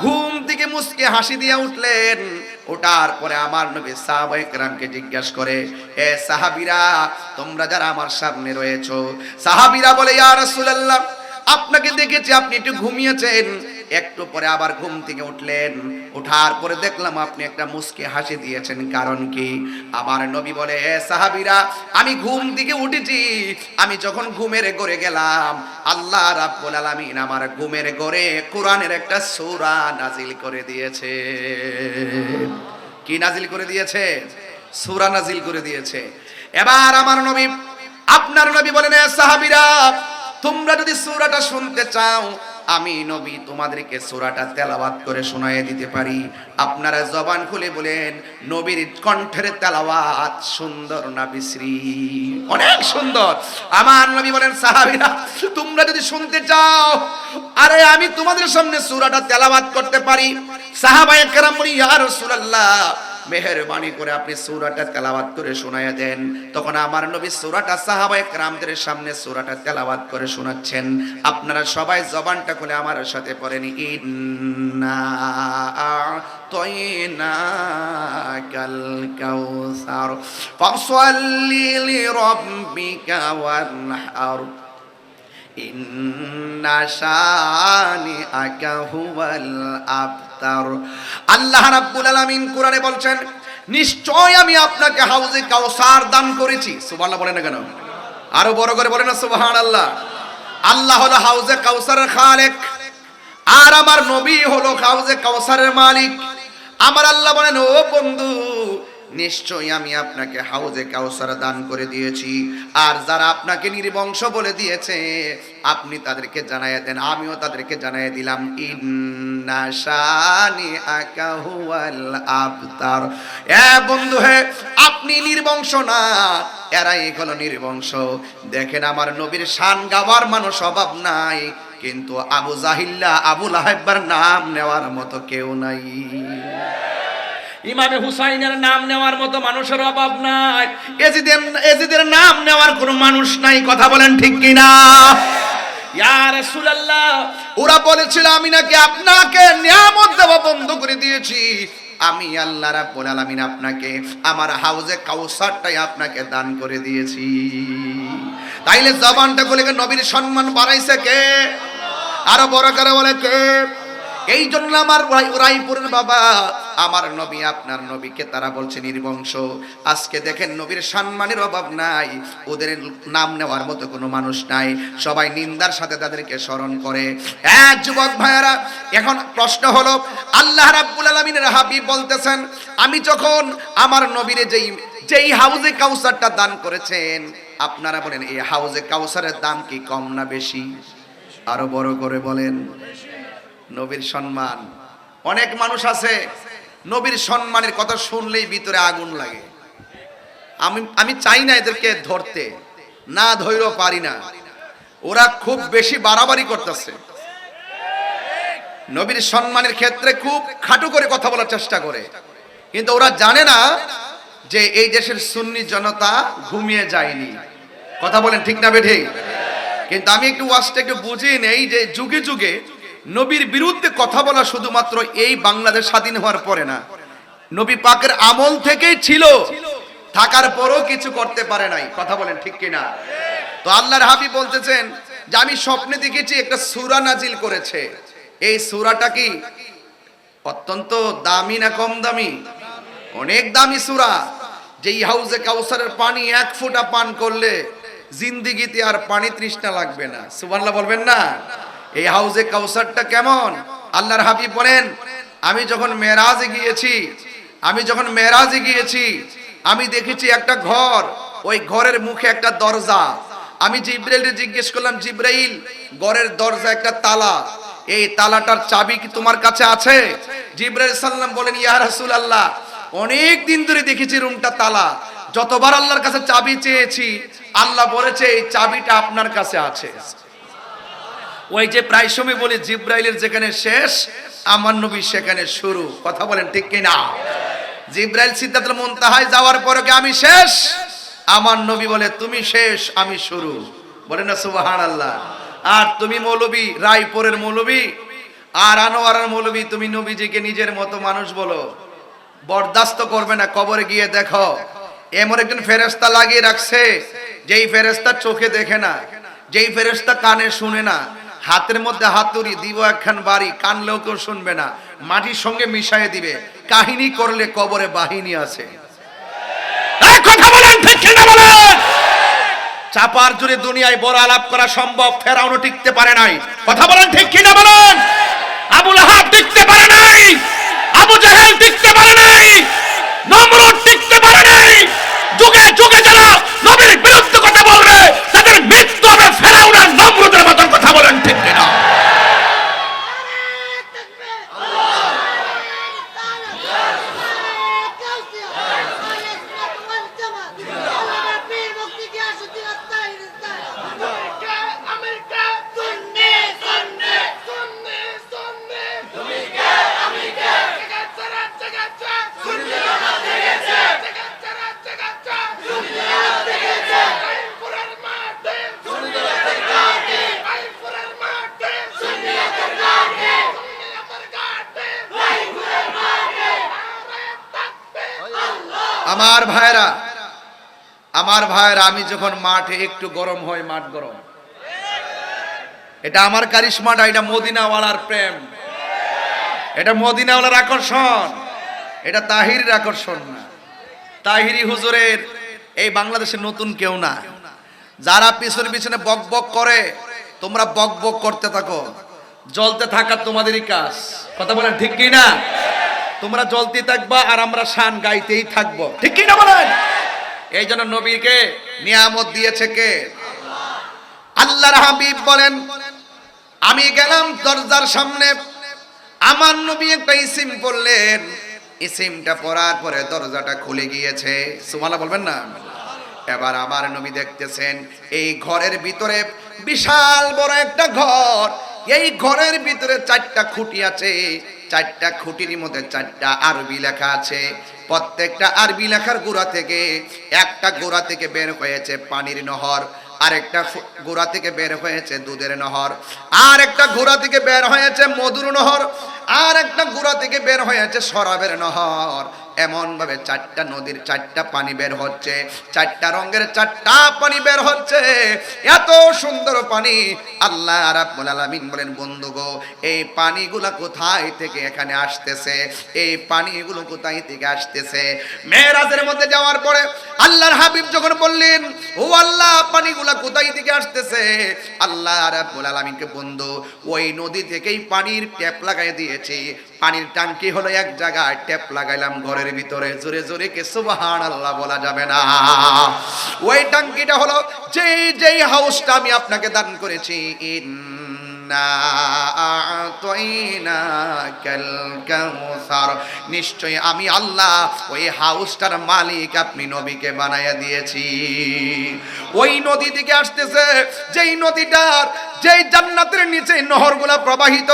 ঘুম থেকে মুস্কি হাসি দিয়া উঠলেন। ওঠার পরে আমার নবী সাহাবায়ে কেরামকে জিজ্ঞাসা করে, এ সাহাবীরা, তোমরা যারা আমার সামনে রয়েছো। সাহাবীরা বলে, ইয়া রাসূলুল্লাহ, আপনাকে দেখেছি আপনি একটু ঘুমিয়েছেন, একটু পরে আবার ঘুম থেকে উঠলেন। ওঠার পরে দেখলাম আপনি একটা মুস্কি হাসি দিয়েছেন, কারণ কি? আমার নবী বলে, হে সাহাবীরা, আমি ঘুম থেকে উঠেছি, আমি যখন ঘুমের ঘরে গেলাম, আল্লাহ রাব্বুল আলামিন আমার ঘুমের ঘরে কোরআনের একটা সূরা নাজিল করে দিয়েছে। কি নাজিল করে দিয়েছে? সূরা নাজিল করে দিয়েছে। এবার আমার নবী, আপনার নবী বলেন, হে সাহাবীরা, তোমরা যদি সূরাটা শুনতে চাও, আমি নবী তোমাদেরকে সূরাটা তেলাওয়াত করে শোনায়ে দিতে পারি। আপনারা জবান খুলে বলেন, নবীর কণ্ঠের তেলাওয়াত সুন্দর না বিশ্রী? অনেক সুন্দর। আমার নবী বলেন, সাহাবীরা, তোমরা যদি শুনতে চাও, আরে আমি তোমাদের সামনে সূরাটা তেলাওয়াত করতে পারি। সাহাবায়ে কেরাম বলেন, ইয়া রাসূলুল্লাহ, মেহেরবানি করে আপনি সূরাটা তেলাওয়াত করে শোনায়া দেন। তখন আমার নবী সূরাটা সাহাবায়ে কেরামদের সামনে সূরাটা তেলাওয়াত করে শোনাচ্ছেন। আপনারা সবাই জবানটা খুলে আমার সাথে পড়েন, ইন্না আ'তাইনাকাল কাউসার ফাসাল্লি লিরাব্বিকা ওয়ানহার ইন্না শানিআকা হুয়াল আবতার। আল্লাহ রাব্বুল আলামিন কোরআনে বলছেন, নিশ্চয় আমি আপনাকে হাউজে কাউসার দান করেছি। সুবহানাল্লাহ বলেন না কেন? আরো বড় করে বলেন না সুবহানাল্লাহ। আল্লাহ হলো হাউজে কাউসারের খালেক, আর আমার নবী হলো হাউজে কাউসারের মালিক। আমার আল্লাহ বলেন, ও বন্ধু, নিশ্চয়ই আমি আপনাকে হাউজে কাউসার দান করে দিয়েছি। আর যারা আপনাকে নির্বংশ বলে দিয়েছে আপনি তাদেরকে জানাইয়া দেন, আমিও তাদেরকে জানাইয়া দিলাম, ইন্না শানিআকা হুয়াল আবতার। বন্ধু হে, আপনি নির্বংশ না, এরাই হলো নির্বংশ। দেখেন আমার নবীর শান গাওয়ার মানুষ অভাব নাই, কিন্তু আবু জাহিল্লা আবু লাহাবের নাম নেওয়ার মতো কেউ নাই। ইমামে হুসাইনের নাম নেওয়ার মতো মানুষের অভাব নাই, এজিদের নাম নেওয়ার কোনো মানুষ নাই। কথা বলেন ঠিক কিনা? ইয়া রাসূলুল্লাহ, ওরা বলেছিল আমি নাকি আপনাকে নিয়ামত দেওয়া বন্ধ করে দিয়েছি। আমি আল্লাহ রাব্বুল আলামিন আপনাকে আমার হাউজে কাউসারটাই আপনাকে দান করে দিয়েছি। তাইলে জবানটা খুলে নবীর সম্মান বাড়াইছে কে? আরো বড় করে বলে কে? এই জন্য আমার রায়পুরের বাবা, আমার নবী আপনার নবীকে তারা বলছে নির্বংশ। আজকে দেখেন নবীর সম্মানের অভাব নাই, ওদের নাম নেওয়ার মতো কোনো মানুষ নাই, সবাই নিন্দার সাথে তাদেরকে স্মরণ করে। যুবক ভাইয়েরা, এখন প্রশ্ন হলো, আল্লাহ রাব্বুল আলামিনের হাবিব বলতেছেন আমি যখন আমার নবীরে যেই হাউজে কাউসারটা দান করেছেন, আপনারা বলেন এই হাউজে কাউসারের দাম কি কম না বেশি? আরো বড় করে বলেন। নবীর সম্মান, অনেক মানুষ আছে নবীর সম্মানের কথা শুনলেই ভিতরে আগুন লাগে। আমি চাই না এদেরকে ধরতে, না ধৈর্য পারি না, ওরা খুব বেশি বাড়াবাড়ি করতেছে। নবীর সম্মানের ক্ষেত্রে খুব খাটো করে কথা বলার চেষ্টা করে, কিন্তু ওরা জানে না যে এই দেশের সুন্নি জনতা ঘুমিয়ে যায়নি। কথা বলেন ঠিক না বেঠিক? কিন্তু আমি একটু ওয়াজটা একটু বুঝিয়ে নেই যে যুগে যুগে নবীর বিরুদ্ধে কথা বলা শুধুমাত্র এই বাংলাদেশ স্বাধীন হওয়ার পরে না, নবী পাকের আমল থেকেই ছিল, থাকার পরও কিছু করতে পারে নাই। কথা বলেন ঠিক কিনা? তো আল্লাহর হাবিব বলতেছেন যে আমি স্বপ্নে দেখেছি একটা সূরা নাজিল করেছে। এই সূরাটা কি অত্যন্ত দামি না কম দামি? অনেক দামি সূরা। যেই হাউজে কাউসারের পানি এক ফোঁটা পান করলে জিন্দিগিতে আর পানি তৃষ্ণা লাগবে না। সুবহানাল্লাহ বলবেন না? এই হাউজে কাউসারটা কেমন? আল্লাহর হাবিব বলেন আমি যখন মেরাজে গিয়েছি আমি দেখেছি একটা ঘর, ওই ঘরের মুখে একটা দরজা। আমি জিবরাইলকে জিজ্ঞেস করলাম, জিবরাইল ঘরের দরজা একটা তালা, এই তালাটার চাবি কি তোমার কাছে আছে? জিবরাইল সাল্লাম বলেন ইয়া রাসূলুল্লাহ, অনেক দিন ধরে দেখেছি রুমটা তালা, যতবার আল্লাহর কাছে চাবি চেয়েছি আল্লাহ বলেছে এই চাবিটা আপনার কাছে আছে। ওই যে প্রায় সময় বলি জিবরাইলের যেখানে শেষ আমার নবী সেখানে শুরু। কথা বলেন ঠিক কিনা? জিবরাইল সিদরাতুল মুনতাহায় যাওয়ার পরে কি আমি শেষ? আমার নবী বলে তুমি শেষ আমি শুরু। বলেন না সুবহানাল্লাহ। আর তুমি মৌলবী, রায়পুরের মৌলবী আর আনোয়ারের মৌলবী, তুমি নবীজিকে নিজের মতো মানুষ বলো, বরদাস্ত করবে না। কবরে গিয়ে দেখো এমন একজন ফেরেশতা লাগিয়ে রাখছে, যেই ফেরেশতা চোখে দেখে না, যেই ফেরেশতা কানে শুনে না, হাতের মধ্যে হাতুড়ি দিব একখান বাড়ি, কানলেও কেউ শুনবে না, মাটির সঙ্গে মিশাইয়ে দিবে। কাহিনী করলে কবরে বাহিনী আছে। কথা বলেন ঠিক কিনা বলেন? চাপার জুড়ে দুনিয়ায় বড় আলাপ করা সম্ভব, ফেরাউনও টিকতে পারে নাই। কথা বলেন ঠিক কিনা বলেন? আবু লাহাব টিকতে পারে নাই, আবু জাহেল টিকতে পারে নাই, নমরুদ টিকতে পারে নাই। যুগে যুগে যারা নবীর বিরুদ্ধে কথা বলবে তাদের মৃত্যু হবে ফেরাউন আর নমরুদের মতো। কথা বলেন ঠিক কিনা? আমার ভাইরা, আমি যখন মাঠে একটু গরম হয়, মাঠ গরম, এটা আমার কারিশমাটা, এটা মদিনাওয়ালার প্রেম, এটা মদিনাওয়ালার আকর্ষণ, এটা তাহিরির আকর্ষণ না। তাহিরি হুজুরের এই বাংলাদেশের নতুন কেউ না। যারা পিছনে পিছনে বক বক করে, তোমরা বক বক করতে থাকো, জ্বলতে থাকা তোমাদেরই কাজ। কথা বলেন ঠিক কি না? তোমরা জ্বলতে থাকবা আর আমরা শান গাইতেই থাকবো, ঠিক কি না বলেন? এই জন্য নবীকে নিয়ামত দিয়েছে কে? আল্লাহর হাবিব বলেন, আমি গেলাম দরজার সামনে, আমার নবী একটা ইসিম পড়লেন, ইসিমটা পড়ার পরে দরজাটা খুলে গিয়েছে। সুবহানাল্লাহ বলবেন না? এবার আমার নবী দেখতেছেন এই ঘরের ভিতরে বিশাল বড় একটা ঘর, এই ঘরের ভিতরে 4টা খুঁটি আছে, 4টা খুঁটির মধ্যে 4টা আরবি লেখা আছে। প্রত্যেকটা আরবি লেখার গোড়া থেকে একটা গোড়া থেকে বের হয়েছে পানির নহর, আরেকটা গোড়া থেকে বের হয়েছে দুধের নহর, আর একটা গোড়া থেকে বের হয়েছে মধুর নহর, আর একটা গোড়া থেকে বের হয়েছে শরাবের নহর। এমন ভাবে 4টা নদীর 4টা পানি বের হচ্ছে, 4টা রঙের 4টা পানি বের হচ্ছে, এত সুন্দর পানি। আল্লাহ রাব্বুল আলামিন বলেন, বন্ধু গো, এই পানিগুলা কোথায় থেকে এখানে আসতেছে? এই পানিগুলো কোথায় থেকে আসতেছে? মেরাজের মধ্যে যাওয়ার পরে আল্লাহর হাবিব যখন বললেন, ও আল্লাহ, পানিগুলা কোথায় থেকে আসতেছে? আল্লাহ রাব্বুল আলামিনকে, বন্ধু, ওই নদী থেকেই পানির ট্যাপ লাগাই দিয়েছি। পানির ট্যাঙ্কি হলো এক জায়গায়, ট্যাপ লাগাইলাম ঘরের ভিতরে। জোরে জোরে কে সুবহানাল্লাহ বলা যাবে না? ওই ট্যাঙ্কিটা হলো যেই হাউসটা আমি আপনাকে দান করেছি। নিশ্চয় আমি আল্লাহ ওই হাউসটার মালিক আপনি নবীকে বানাইয়া দিয়েছি। ওই নদী থেকে আসতেছে, যেই নদীটার যেই জান্নাতের নিচে নহরগুলা প্রবাহিত।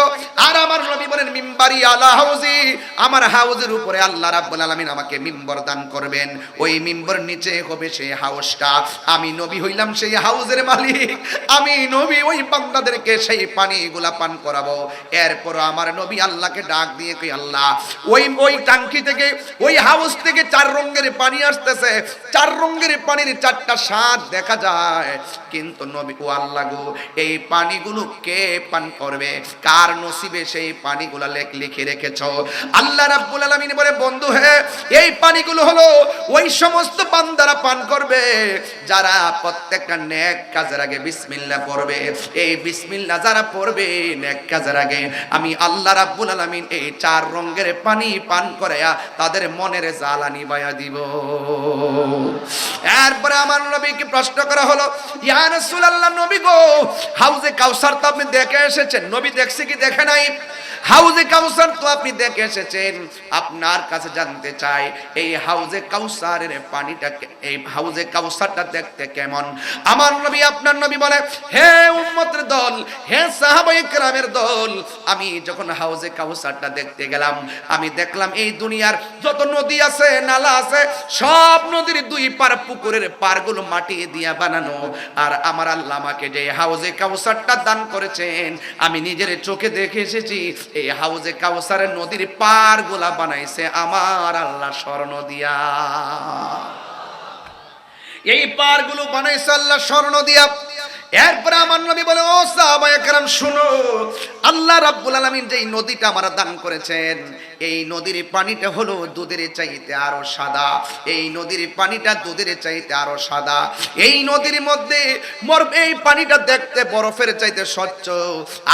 আর আমার নবী বলেন, মিম্বারি আলা হাউজি, আমার হাউজের উপরে আল্লাহ রাব্বুল আলামিন আমাকে মিম্বর দান করবেন। ওই মিম্বর নিচে হবে সেই হাউসটা। আমি নবী হইলাম সেই হাউজের মালিক। আমি নবী ওই বান্দাদেরকে সেই পানিগুলা পান করাবো। এরপর আমার নবী আল্লাহকে ডাক দিয়ে কই, আল্লাহ, ওই টাঙ্কি থেকে, ওই হাউস থেকে 4 রঙের পানি আসতেছে। 4 রঙের পানির 4টা স্বাদ দেখা যায়, কিন্তু নবী, ও আল্লাহ গো, এই পানিগুলো কে পান করবে? কার নসিবে সেই পানিগুলো লিখে রেখেছো? আল্লাহ রাব্বুল আলামিন বলে, বন্ধু হে, এই পানিগুলো হলো ওই সমস্ত বান্দারা পান করবে যারা প্রত্যেকটা নেক কাজের আগে বিসমিল্লাহ পড়বে। এই বিসমিল্লাহ যারা পড়বে নেক কাজের আগে, আমি আল্লাহ রাব্বুল আলামিন এই 4 রঙের পানি পান করায়া তাদের মনের জ্বালা নিভাইয়া দিব। এরপরে আমার নবীকে প্রশ্ন করা হলো, ইয়া রাসূলুল্লাহ, নবী গো, হাউজে কাউসার তো আপনি দেখে এসেছেন, নবী দেখছে কি দেখে নাই? হাউজে কাউসার তো আপনি দেখে এসেছেন, আপনার কাছে জানতে চাই এই হাউজে কাউসারের পানিটা, এই হাউজে কাউসারটা দেখতে কেমন? আমার নবী, আপনার নবী বলে, হে উম্মতের দল, হে সাহাবায়ে কেরামের দল, আমি যখন হাউজে কাউসারটা দেখতে গেলাম, আমি দেখলাম এই দুনিয়ার যত নদী আছে, নালা আছে, সব নদীর 2 পার পুকুরের পারগুলো মাটি দিয়া বানানো। আর আমার আল্লাহ আমাকে যে হাউজে কাউসারটা দান করেছেন, আমি নিজের চোখে দেখে এসেছি। এই হাউজে কাউসারের নদীর পারগুলা বানাইছে আমার আল্লাহ স্বর্ণ দিয়া। এই পারগুলো বানাইছে আল্লাহ স্বর্ণ দিয়া। এরপরে আমার নবী বলে, ও সাহাবায়ে কেরাম শুনো, আল্লাহ রাব্বুল আলামিন যেই নদীটা আমার দান করেছেন, এই নদীর পানিটা হলো দুধের চাইতে আরো সাদা। এই নদীর পানিটা দুধের চাইতে আরো সাদা। এই নদীর মধ্যে এই পানিটা দেখতে বরফের চাইতে স্বচ্ছ।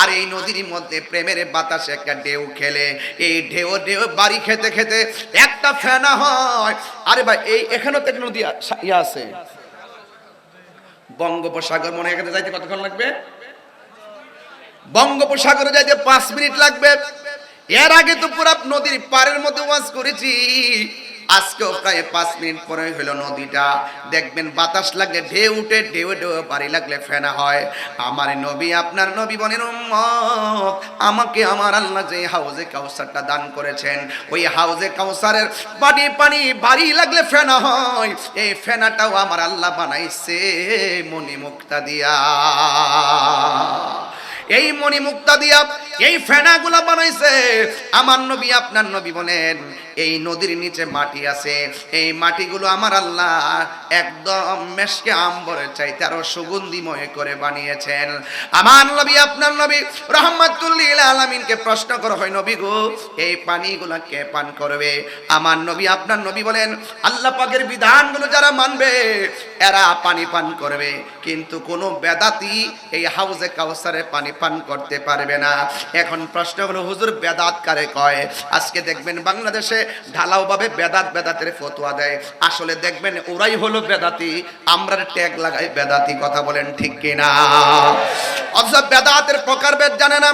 আর এই নদীর মধ্যে প্রেমের বাতাসে একটা ঢেউ খেলে, এই ঢেউ বাড়ি খেতে খেতে একটা ফেনা হয়। আরে ভাই, এই এখানেও তো একটা নদী আছে, বঙ্গোপসাগর। মনে এখানে যাইতে কতক্ষণ লাগবে? বঙ্গোপসাগরে যাইতে 5 মিনিট লাগবে। এর আগে তো পুরো নদীর পাড়ের মধ্যে ওয়াজ করেছি, আজকেও প্রায় 5 মিনিট পরে হলো নদীটা দেখবেন বাতাস লাগলে ঢেউ উঠে, ঢেউ বাড়ি লাগলে ফেনা হয়। আমার নবী, আপনার নবী বলেন, উম্মত, আমাকে আমার আল্লাহ যে হাউজে কাউসারটা দান করেছেন, ওই হাউজে কাউসারের পানি বাড়ি লাগলে ফেনা হয়। এই ফেনাটাও আমার আল্লাহ বানাইছে মণিমুক্তা দিয়া। এই মণিমুক্তা দিয়া এই ফেনাগুলা বানাইছে আমার নবী, আপনার নবী বলেন, এই নদীর নিচে মাটি আছে, এই মাটিগুলো আমার আল্লাহ একদম মেশকে আম্বরের চাইতে আরো সুগন্ধিময় করে বানিয়েছেন। আমার নবী, আপনার নবী রাহমাতুল লিল আলামিনকে প্রশ্ন করা হয়, নবী গো, এই পানিগুলা কে পান করবে? আমার নবী, আপনার নবী বলেন, আল্লাহ পাকের বিধানগুলো যারা মানবে এরা পানি পান করবে, কিন্তু কোনো বেদাতি এই হাউজে কাউসারে পানি পান করতে পারবে না। এখন প্রশ্ন হলো হুজুর বেদাত কারে কয়? আজকে দেখবেন বাংলাদেশে ঢালাওভাবে বেদাতের ফতোয়া দেয়, আসলে দেখবেন ওরাই হলো বেদাতি, আমরা ট্যাগ লাগাই বেদাতি। কথা বলেন ঠিক কিনা? অথচ বেদাতের প্রকারভেদ জানে না।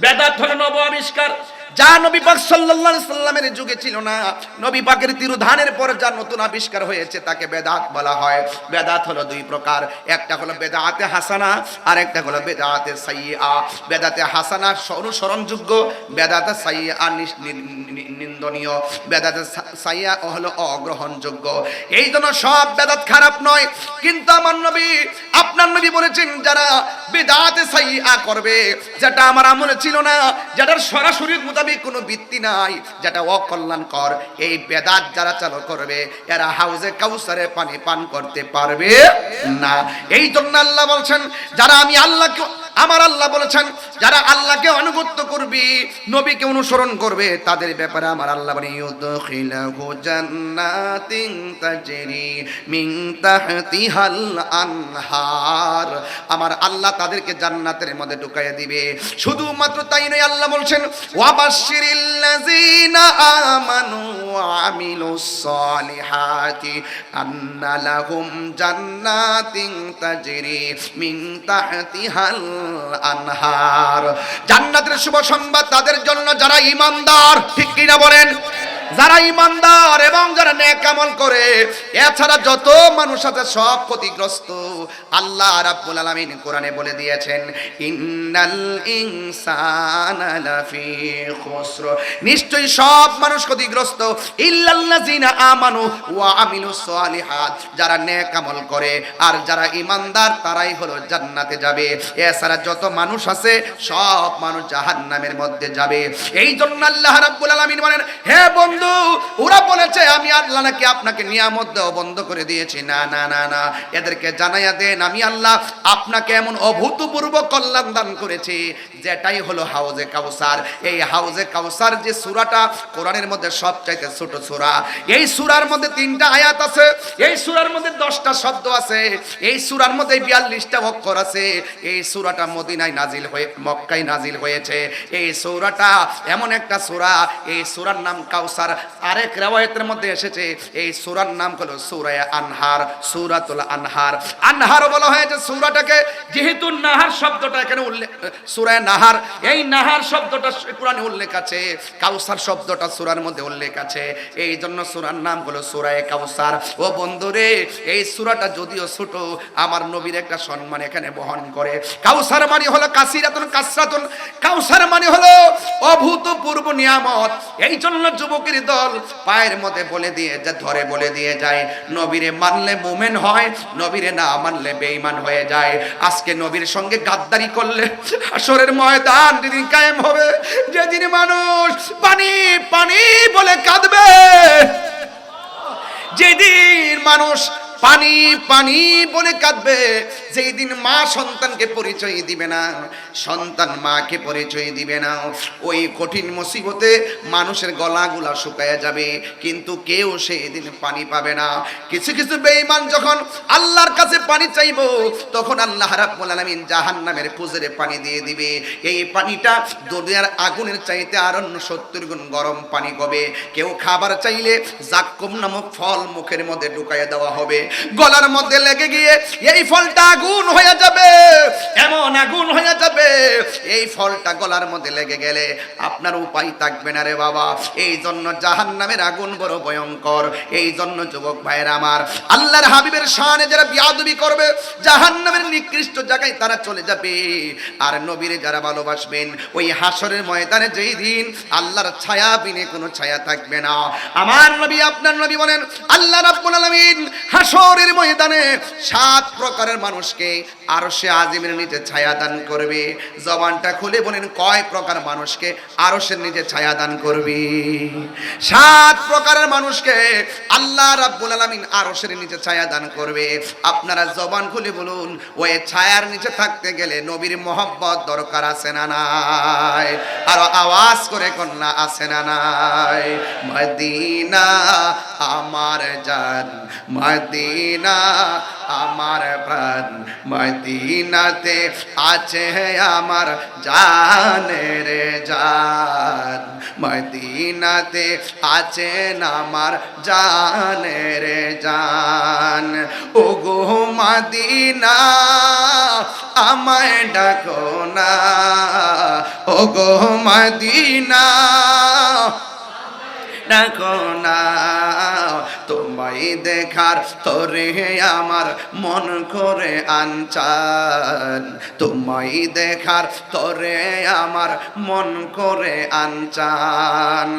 বেদাত হলো নব আবিষ্কার, যা নবী পাক সাল্লাল্লাহু আলাইহি সাল্লামের যুগে ছিল না, নবী পাকের তিরোধানের পর যা নতুন আবিষ্কার হয়েছে তাকে বেদাত বলা হয়। বেদাত হলো দুই প্রকার, একটা হলো বেদাতে হাসানা আর একটা হলো বেদাতে সাইয়্যা। বেদাতে হাসানা অনুসরণযোগ্য, বেদাতে সাইয়্যা নিন্দনীয়, বেদাতে সাইয়্যা হলো অগ্রহণযোগ্য। এই জন্য সব বেদাত খারাপ নয়, কিন্তু আমার নবী আপনার নবী বলেছেন যারা বেদাতে সাইয়্যা করবে, যেটা আমার আমলে ছিল না, যেটার সরাসরি কোনো ভিত্তি নাই, যেটা অকল্যাণকর, এই বেদাত যারা চালু করবে এরা হাউজে কাউসারে পানি পান করতে পারবে না। এই জন্য আল্লাহ বলছেন যারা আমার আল্লাহ বলেছেন যারা আল্লাহকে আনুগত্য করবে, নবীকে অনুসরণ করবে, তাদের ব্যাপারে আমার আল্লাহ বলেন ইউদখিলহু জান্নাতিন তাজরি মিন তাহতিহাল আনহার। আমার আল্লাহ তাদেরকে জান্নাতের মধ্যে ঢুকাইয়া দিবে। শুধুমাত্র তাই নয়, আল্লাহ বলছেন ওয়াবাশশিরিল লাযিনা আমানু ওয়া আমিলুস সালিহাতি আন্না লাহুম জান্নাতিন তাজরি মিন তাহতিহাল আনহার। জান্নাতের শুভ সংবাদ তাদের জন্য যারা ঈমানদার, ঠিক কিনা বলেন? যারা ঈমানদার এবং যারা নেক আমল করে। এছাড়া যত মানুষ আছে সব ক্ষতিগ্রস্ত। আল্লাহ রাব্বুল আলামিন কোরআনে বলে দিয়েছেন ইন্নাল ইনসানা লাফি খুসর, নিশ্চয়ই সব মানুষ ক্ষতিগ্রস্ত, ইল্লাল্লাযিনা আমানু ওয়া আমিলুস সালিহাত, যারা নেক আমল করে আর যারা ঈমানদার তারাই হলো জান্নাতে যাবে। এছাড়া যত মানুষ আছে সব মানুষ জাহান্নামের মধ্যে যাবে। এই জন্য আল্লাহ রাব্বুল আলামিন বলেন হে বন্ধু, ওরা বলেছে আমি আল্লাহ নাকি আপনাকে নিয়ামত দেওয়া বন্ধ করে দিয়েছি। না না না না, এদেরকে জানাইয়া দেন আমি আল্লাহ আপনাকে এমন অভূতপূর্ব কল্যাণ দান করেছি, যেটাই হলো হাউজে কাউসার। এই হাউজে কাউসার যে সূরাটা কোরআনের মধ্যে সবচাইতে ছোট সূরা, এই সূরার মধ্যে 3টা আয়াত আছে, এই সূরার মধ্যে 10টা শব্দ আছে, এই সূরার মধ্যে 42টা অক্ষর আছে। এই সূরাটা মদিনায় নাজিল হয়ে মক্কায় নাজিল হয়েছে। এই সূরাটা এমন একটা সূরা, এই সূরার নাম কাউসার। আরেক riwayতের মধ্যে এসেছে এই সূরার নাম হলো সূরা আনহার, সূরাতুল আনহার। আনহার বলা হয়েছে সূরাটাকে, যেহেতু নাহার শব্দটা এখানে উল্লেখ, সূরা নাহার, এই নাহার শব্দটা কোরআনে উল্লেখ আছে, কাউসার শব্দটা সূরার মধ্যে উল্লেখ আছে। এই জন্য সূরার নাম হলো সূরা কাউসার। ও বন্ধুরে, এই সূরাটা যদিও ছোট, আমার নবীর একটা সম্মান এখানে বহন করে। কাউসার মানে হলো কাসিরাতুন কাসরাতুন, কাউসার মানে হলো অভূতপূর্ব নিয়ামত। এই জন্য যুবকের দল পায়ের মধ্যে বলে দিয়ে ধরে বলে দিয়ে যায় নবীরে মানলে মুমিন হয়, নবীরে না মানলে বেঈমান হয়ে যায়। আজকে নবীর সঙ্গে গাদ্দারি করলে হাসরের ময়দান যেদিন কায়েম হবে, যেদিন মানুষ পানি পানি বলে কাঁদবে, যেদিন মানুষ পানি পানি বলে কাঁদবে, যেই দিন মা সন্তানকে পরিচয় দিবে না, সন্তান মাকে পরিচয় দিবে না, ওই কঠিন মুসিবতে মানুষের গলাগুলা শুকায়া যাবে, কিন্তু কেউ সেই দিন পানি পাবে না। কিছু কিছু বেঈমান যখন আল্লাহর কাছে পানি চাইবো, তখন আল্লাহ রাব্বুল আলামিন জাহান্নামের পুজরে পানি দিয়ে দিবে। এই পানিটা দুনিয়ার আগুনের চাইতে আরো 70 গুণ গরম পানি হবে। কেউ খাবার চাইলে জাক্কুম নামক ফল মুখের মধ্যে ঢুকাইয়া দেওয়া হবে, গলার মধ্যে লেগে গিয়ে এই ফলটা আগুন হয়ে যাবে, এমন আগুন হয়ে যাবে, এই ফলটা গলার মধ্যে লেগে গেলে আপনার উপায় থাকবে না রে বাবা। এই জন্য জাহান্নামের আগুন বড় ভয়ঙ্কর। এই জন্য যুবক ভাইয়েরা আমার, আল্লাহর হাবিবের শানে যারা বিয়াদবি করবে জাহান্নামের নিকৃষ্ট জায়গায় তারা চলে যাবে। আর নবীরে যারা ভালোবাসবেন, ওই হাসরের ময়দানে যেই দিন আল্লাহর ছায়া বিনে কোনো ছায়া থাকবে না। আমার নবী আপনার নবী বলেন আল্লাহ রাব্বুল আলামিন হাসরের ময়দানে 7 প্রকারের মানুষকে আরশে আজিমের নিচে ছায়া দান করবে। জবানটা খুলে বলেন কয় প্রকার মানুষকে আরশের নিচে ছায়া দান করবে? 7 প্রকারের মানুষকে আল্লাহ রাব্বুল আলামিন আরশের নিচে ছায়া দান করবে। আপনারা জবান খুলে বলুন, ওই ছায়ার নিচে থাকতে গেলে নবীর মহব্বত দরকার আছে না নাই? আর আওয়াজ করে কন্যা আছে না নাই? মদিনা আমার জান মদিনা আমার প্রাণ মদিনাতে আছে আমার জানের জান মদিনাতে আছেন আমার জানের জান ওগো মদিনা আমায় ডাকো না ওগো মদিনা ডাকো না তোমায় দেখার তোরে আমার মন করে আনচান তোমায় দেখার তোরে আমার মন করে আনচান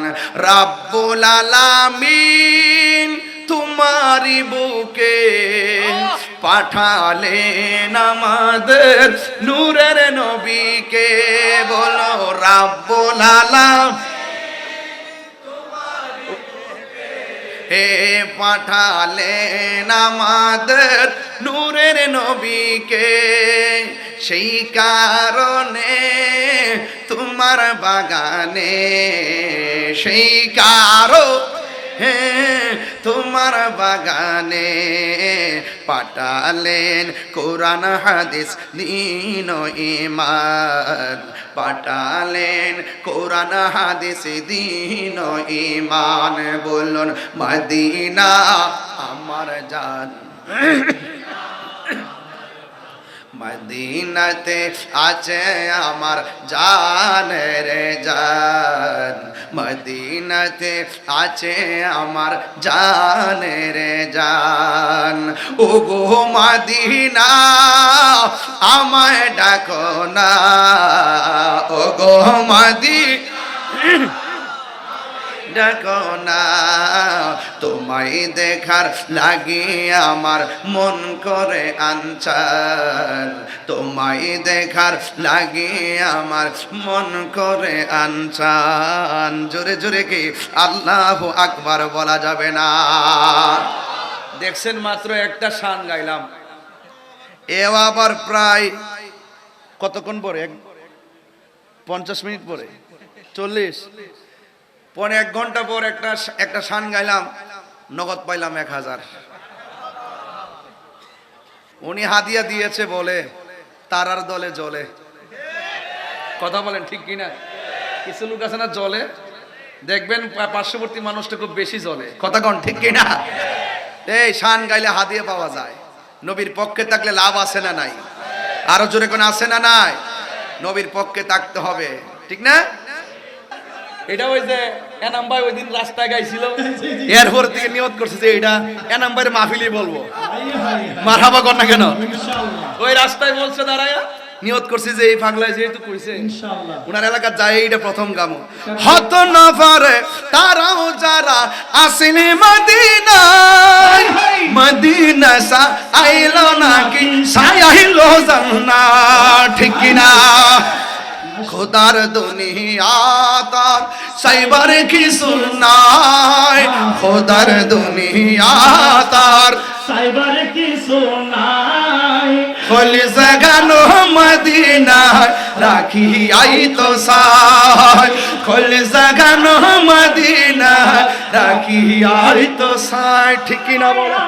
রাব্বুল আলামিন তোমারি বুকে পাঠালেন আমাদের নূরের নবীকে বলো রাব্বুল আলামিন হে পাঠালেন আমাদের নূরের নবীকে সেই কারণে তোমার বাগানে সেই কারণে তোমার বাগানে পাঠালেন কোরআন হাদিস দ্বীন ও ঈমান পাঠালেন কোরআন হাদিস দ্বীন ও ঈমান বলুন মদিনা আমার জান মদিনাতে আছে আমার জানের জান মদিনাতে আছে আমার জানের জান ওগো মদিনা আমায় ডাকো না ওগো মদিনা ডাকো না তোমায় দেখার লাগি আমার মন করে আনচান তোমায় দেখার লাগি আমার মন করে আনচান জোরে জোরে কি আল্লাহু আকবার বলা যাবে না দেখছেন মাত্র একটা শান গাইলাম, এ আবার প্রায় কতক্ষণ পরে 50 মিনিট পরে 40 পরে 1 ঘন্টা পর একটা শান গাইলাম, নগদ পাইলাম 1000। উনি হাদিয়া দিয়েছে বলে তারার দলে জ্বলে। কথা বলেন ঠিক কিনা? কিছু লোক আছে না জ্বলে, দেখবেন পার্শ্ববর্তী মানুষটা খুব বেশি জ্বলে। কথা কন ঠিক কিনা? এই শান গাইলে হাদিয়া পাওয়া যায়। নবীর পক্ষে থাকলে লাভ আছে না নাই? আরো জোরে কোন আছে না নাই? নবীর পক্ষে থাকতে হবে, ঠিক না? এটা ওই যে এনাম ভাই ওই দিন রাস্তায় গাইছিল, এরপর থেকে নিয়ত করছে যে এটা এনাম ভাইয়ের মাহফিলি বলবো। মারহাবা কর না কেন? ওই রাস্তায় বলছে দাঁড়ায়, নিয়ত করছি যে এই পাগলায় যেহেতু কইছে উনার এলাকা যায়, এইটা প্রথম গামো হত না পারে তারাও যারা আসলে মদিনায় মদিনা সা আইলো নাকি সাইলো জান্নাত, ঠিক কিনা? খোদার দুনিয়া তার সাইবার কি সুন্নায়, খোদার দুনিয়া তার সাইবার কি সুন্নায়, খোলে জাগানো মদিনায় রাখি আই তো সায়, খোলে জাগানো মদিনায় রাখি আই তো সায়, ঠিক কিনা বলো?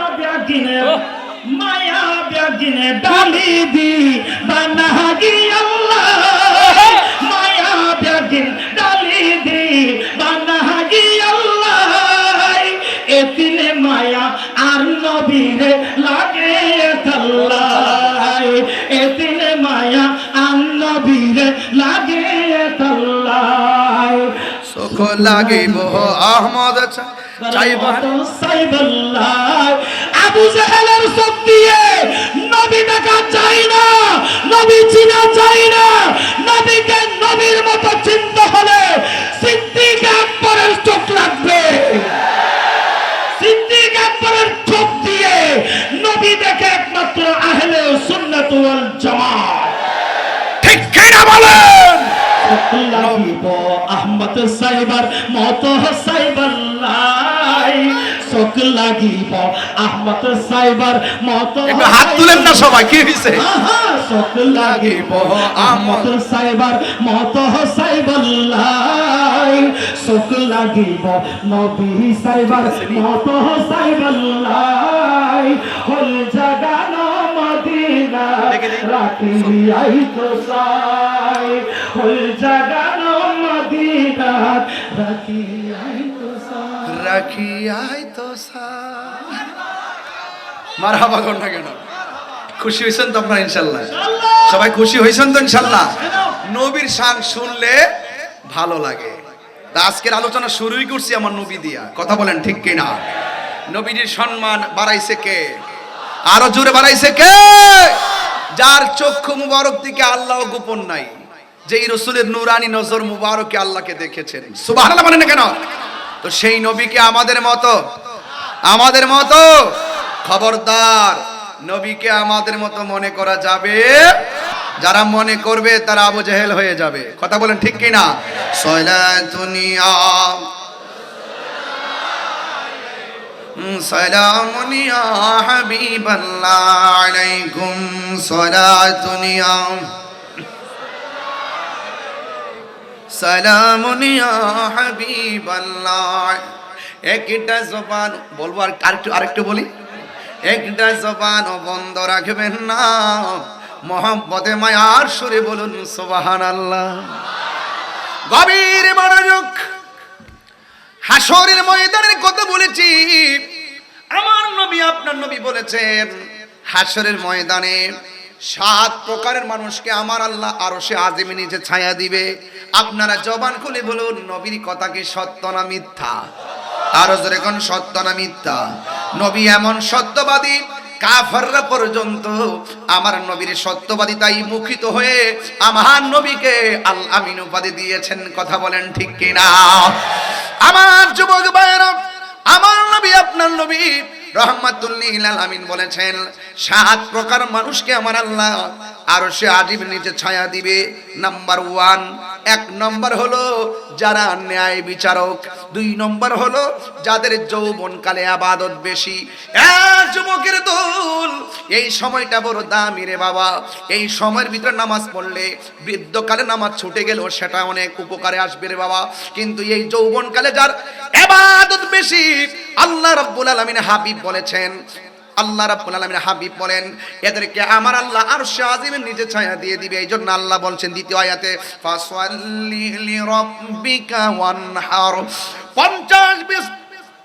মায়া ব্যাগিনে ডালি দি বানা গিয়া আল্লাহ, মায়া ব্যাগিন ডালি দি বানা গিয়া আল্লাহ, এতিনে মায়া আর নবীরে লাগে তাল্লাই, এতিনে মায়া আর নবীরে লাগে তাল্লাই, সুখ লাগিব আহমদ চাইবাল্লাহ। আবু জাহেলের চোখ দিয়ে নবী দেখা যায় না, নবী চিনা যায় না, নবীকে নবীর মতো চিনতে হলে সিদ্দিক আকবরের চোখ লাগবে। সিদ্দিক আকবরের চোখ দিয়ে নবী দেখে একমাত্র আহলে সুন্নাত ওয়াল জামাত, ঠিক কিনা বলেন? লাগিব আহমদ সাইবার মত সাইবাল্লাই, চোখ লাগিব আহমদ সাইবার মত। একটু হাত তুলেন না সবাই, কি হইছে? চোখ লাগিব আহমদ সাইবার মত সাইবাল্লাই, চোখ লাগিব নবী সাইবার মত সাইবার আল্লাহ হল জাগানো মদিনা রাখিয়াই তো চাই হল জাগানো মদিনা রাখিয়াই তো চাই রাখিয়াই তো মারহাবা কোন না কেন? খুশি হয়েছেন তো আপনারা ইনশাল্লাহ? সবাই খুশি হয়েছেন তো ইনশাল্লাহ? নবীর শান শুনলে ভালো লাগে। তা আজকের আলোচনা শুরুই করছি আমার নবী দিয়া, কথা বলেন ঠিক কিনা? নবীজির সম্মান বাড়াইছে কে? আরো জোরে বাড়াইছে কে? যার চক্ষু মুবারক থেকে আল্লাহ গোপন নাই, যেই রাসূলের নূরানি নজর মুবারকে আল্লাহকে দেখেছেন, সুবহানাল্লাহ বলেন না কেন? তো সেই নবীকে আমাদের মতো খবরদার, নবীকে আমাদের মতো মনে করা যাবে? যারা মনে করবে তারা আবু জেহেল হয়ে যাবে, কথা বলেন ঠিক কিনা? সলাতুনিয়া সালামুনিয়া হাবিবাল্লাহ আলাইকুম সলাতুনিয়া সালামুনিয়া হাবিবাল্লাহ। একটা জবান বলবো, আরেকটু বলি, একটা জবান বন্ধ রাখবেন না, মোহাম্মদে মায়ার সুরে বলুন সুবহানাল্লাহ। গভীর মনোযোগ, হাসরের ময়দানের কথা বলেছি। আমার নবী আপনার নবী বলেছেন হাসরের ময়দানে 7 প্রকারের মানুষকে আমার আল্লাহ আরশে আজিমে নিচে ছায়া দিবে। আপনারা জবান খুলে বলুন নবীর কথা কি সত্য না মিথ্যা? আরো জোরে কোন সত্য না মিথ্যা? নবী এমন সত্যবাদী, কাফেররা পর্যন্ত আমার নবীর সত্যবাদিতাই মুখিত হয়ে আমার নবীকে আল আমিন উপাধি দিয়েছেন, কথা বলেন ঠিক কিনা? আমার যুবক ভাইয়েরা, আমার নবী আপনার নবী রাহমাতুল লিল আলামিন বলেছেন 7 প্রকার মানুষকে আমার আল্লাহ আরশে আজিমের নিচে ছায়া দিবে। নাম্বার 1, 1 নম্বর হলো যারা ন্যায় বিচারক, 2 নম্বর হলো যাদের যৌবনকালে ইবাদত বেশি। যুবকের দল, এই সময়টা বড় দামি রে বাবা। এই সময়ের ভিতরে নামাজ পড়লে বৃদ্ধকালে নামাজ ছুটে গেল সেটা অনেক উপকারে আসবে রে বাবা। কিন্তু এই যৌবনকালে যার ইবাদত বেশি, আল্লাহ রাব্বুল আলামিন হাবিব বলেছেন, আল্লাহ রাব্বুল আলামিন হাবিব বলেন এদেরকে আমার আল্লাহ আরশে আজিমের নিচে ছায়া দিয়ে দিবে। এইজন্য আল্লাহ বলছেন দ্বিতীয় আয়াতে, ফাসাল্লি লিরাব্বিকা ওয়ানহার।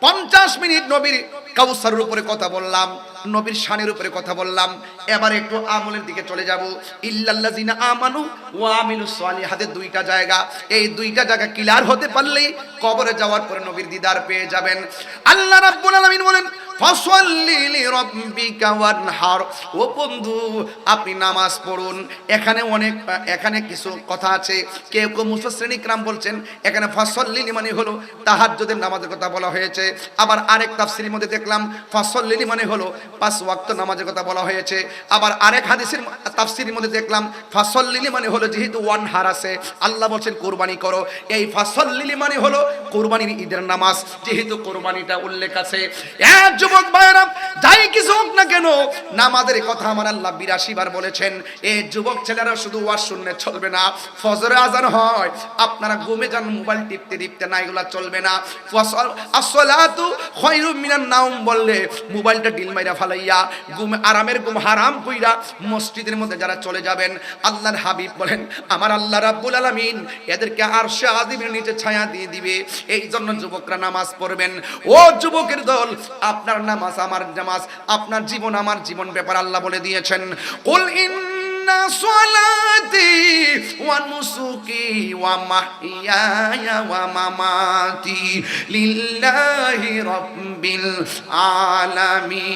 50 মিনিট নবীর কাউসারের উপরে কথা বললাম, নবীর শানের উপরে কথা বললাম। এবার একটু আমলের দিকে চলে যাব। ইল্লাল্লাযিনা আমানু ওয়া আমিলুস সালিহাতের 2টা জায়গা, এই 2টা জায়গা ক্লিয়ার হতে পারলেই কবরে যাওয়ার পরে নবীর দিদার পেয়ে যাবেন। আল্লাহ রাব্বুল আলামিন বলেন ফাসাল্লি লিরাব্বিকা ওয়ানহার। ও বন্ধু আপনি নামাজ পড়ুন। এখানে কিছু কথা আছে। কেউ মুফাসসিরিন ইকরাম বলছেন এখানে ফাসাল্লি মানে হলো তাহাজ্জুদের নামাজের কথা বলা হয়েছে। আবার আরেক তাফসীরের মধ্যে দেখলাম ফাসাল্লি মানে হলো 5 ওয়াক্ত নামাজের কথা বলা হয়েছে। আবার আরেক হাদিসের তাফসীরের মধ্যে দেখলাম ফাসাল্লি মানে হলো যেহেতু ওয়ানহার আছে, আল্লাহ বলছেন কুরবানি করো। এই ফাসাল্লি মানে হলো কুরবানির ঈদের নামাজ, যেহেতু কুরবানিটা উল্লেখ আছে। যুবক ভাইরা, যাই কিছু হোক না কেন নামাজের কথা আমার আল্লাহ 82 বার বলেছেন। এই যুবক ছেলেরা শুধু ওয়াজ শুনলে চলবে না। ফজরে আজান হয়, আপনারা ঘুমে যান মোবাইল টিপতে না, এগুলা চলবে না। আসসালাতু খায়রুম মিনান নাওম বললে মোবাইলটা ডিল মাইরা ফালাইয়া আরামের ঘুম হারাম কইরা মসজিদের মধ্যে যারা চলে যাবেন, আল্লাহর হাবিব বলেন আমার আল্লাহ রাব্বুল আলামিন এদেরকে আরশে আজিমের নিচে ছায়া দিয়ে দিবে। এই জন্য যুবকরা নামাজ পড়বেন। ও যুবকের দল, আপনার নামাজ আমার নামাজ, আপনার জীবন আমার জীবন ব্যাপার আল্লাহ বলে দিয়েছেন, কুল ইন্না সলাতি ওয়া নুসুকি ওয়া মাহইয়ায়া ওয়া মামাতি লিল্লাহি রাব্বিল আলামিন।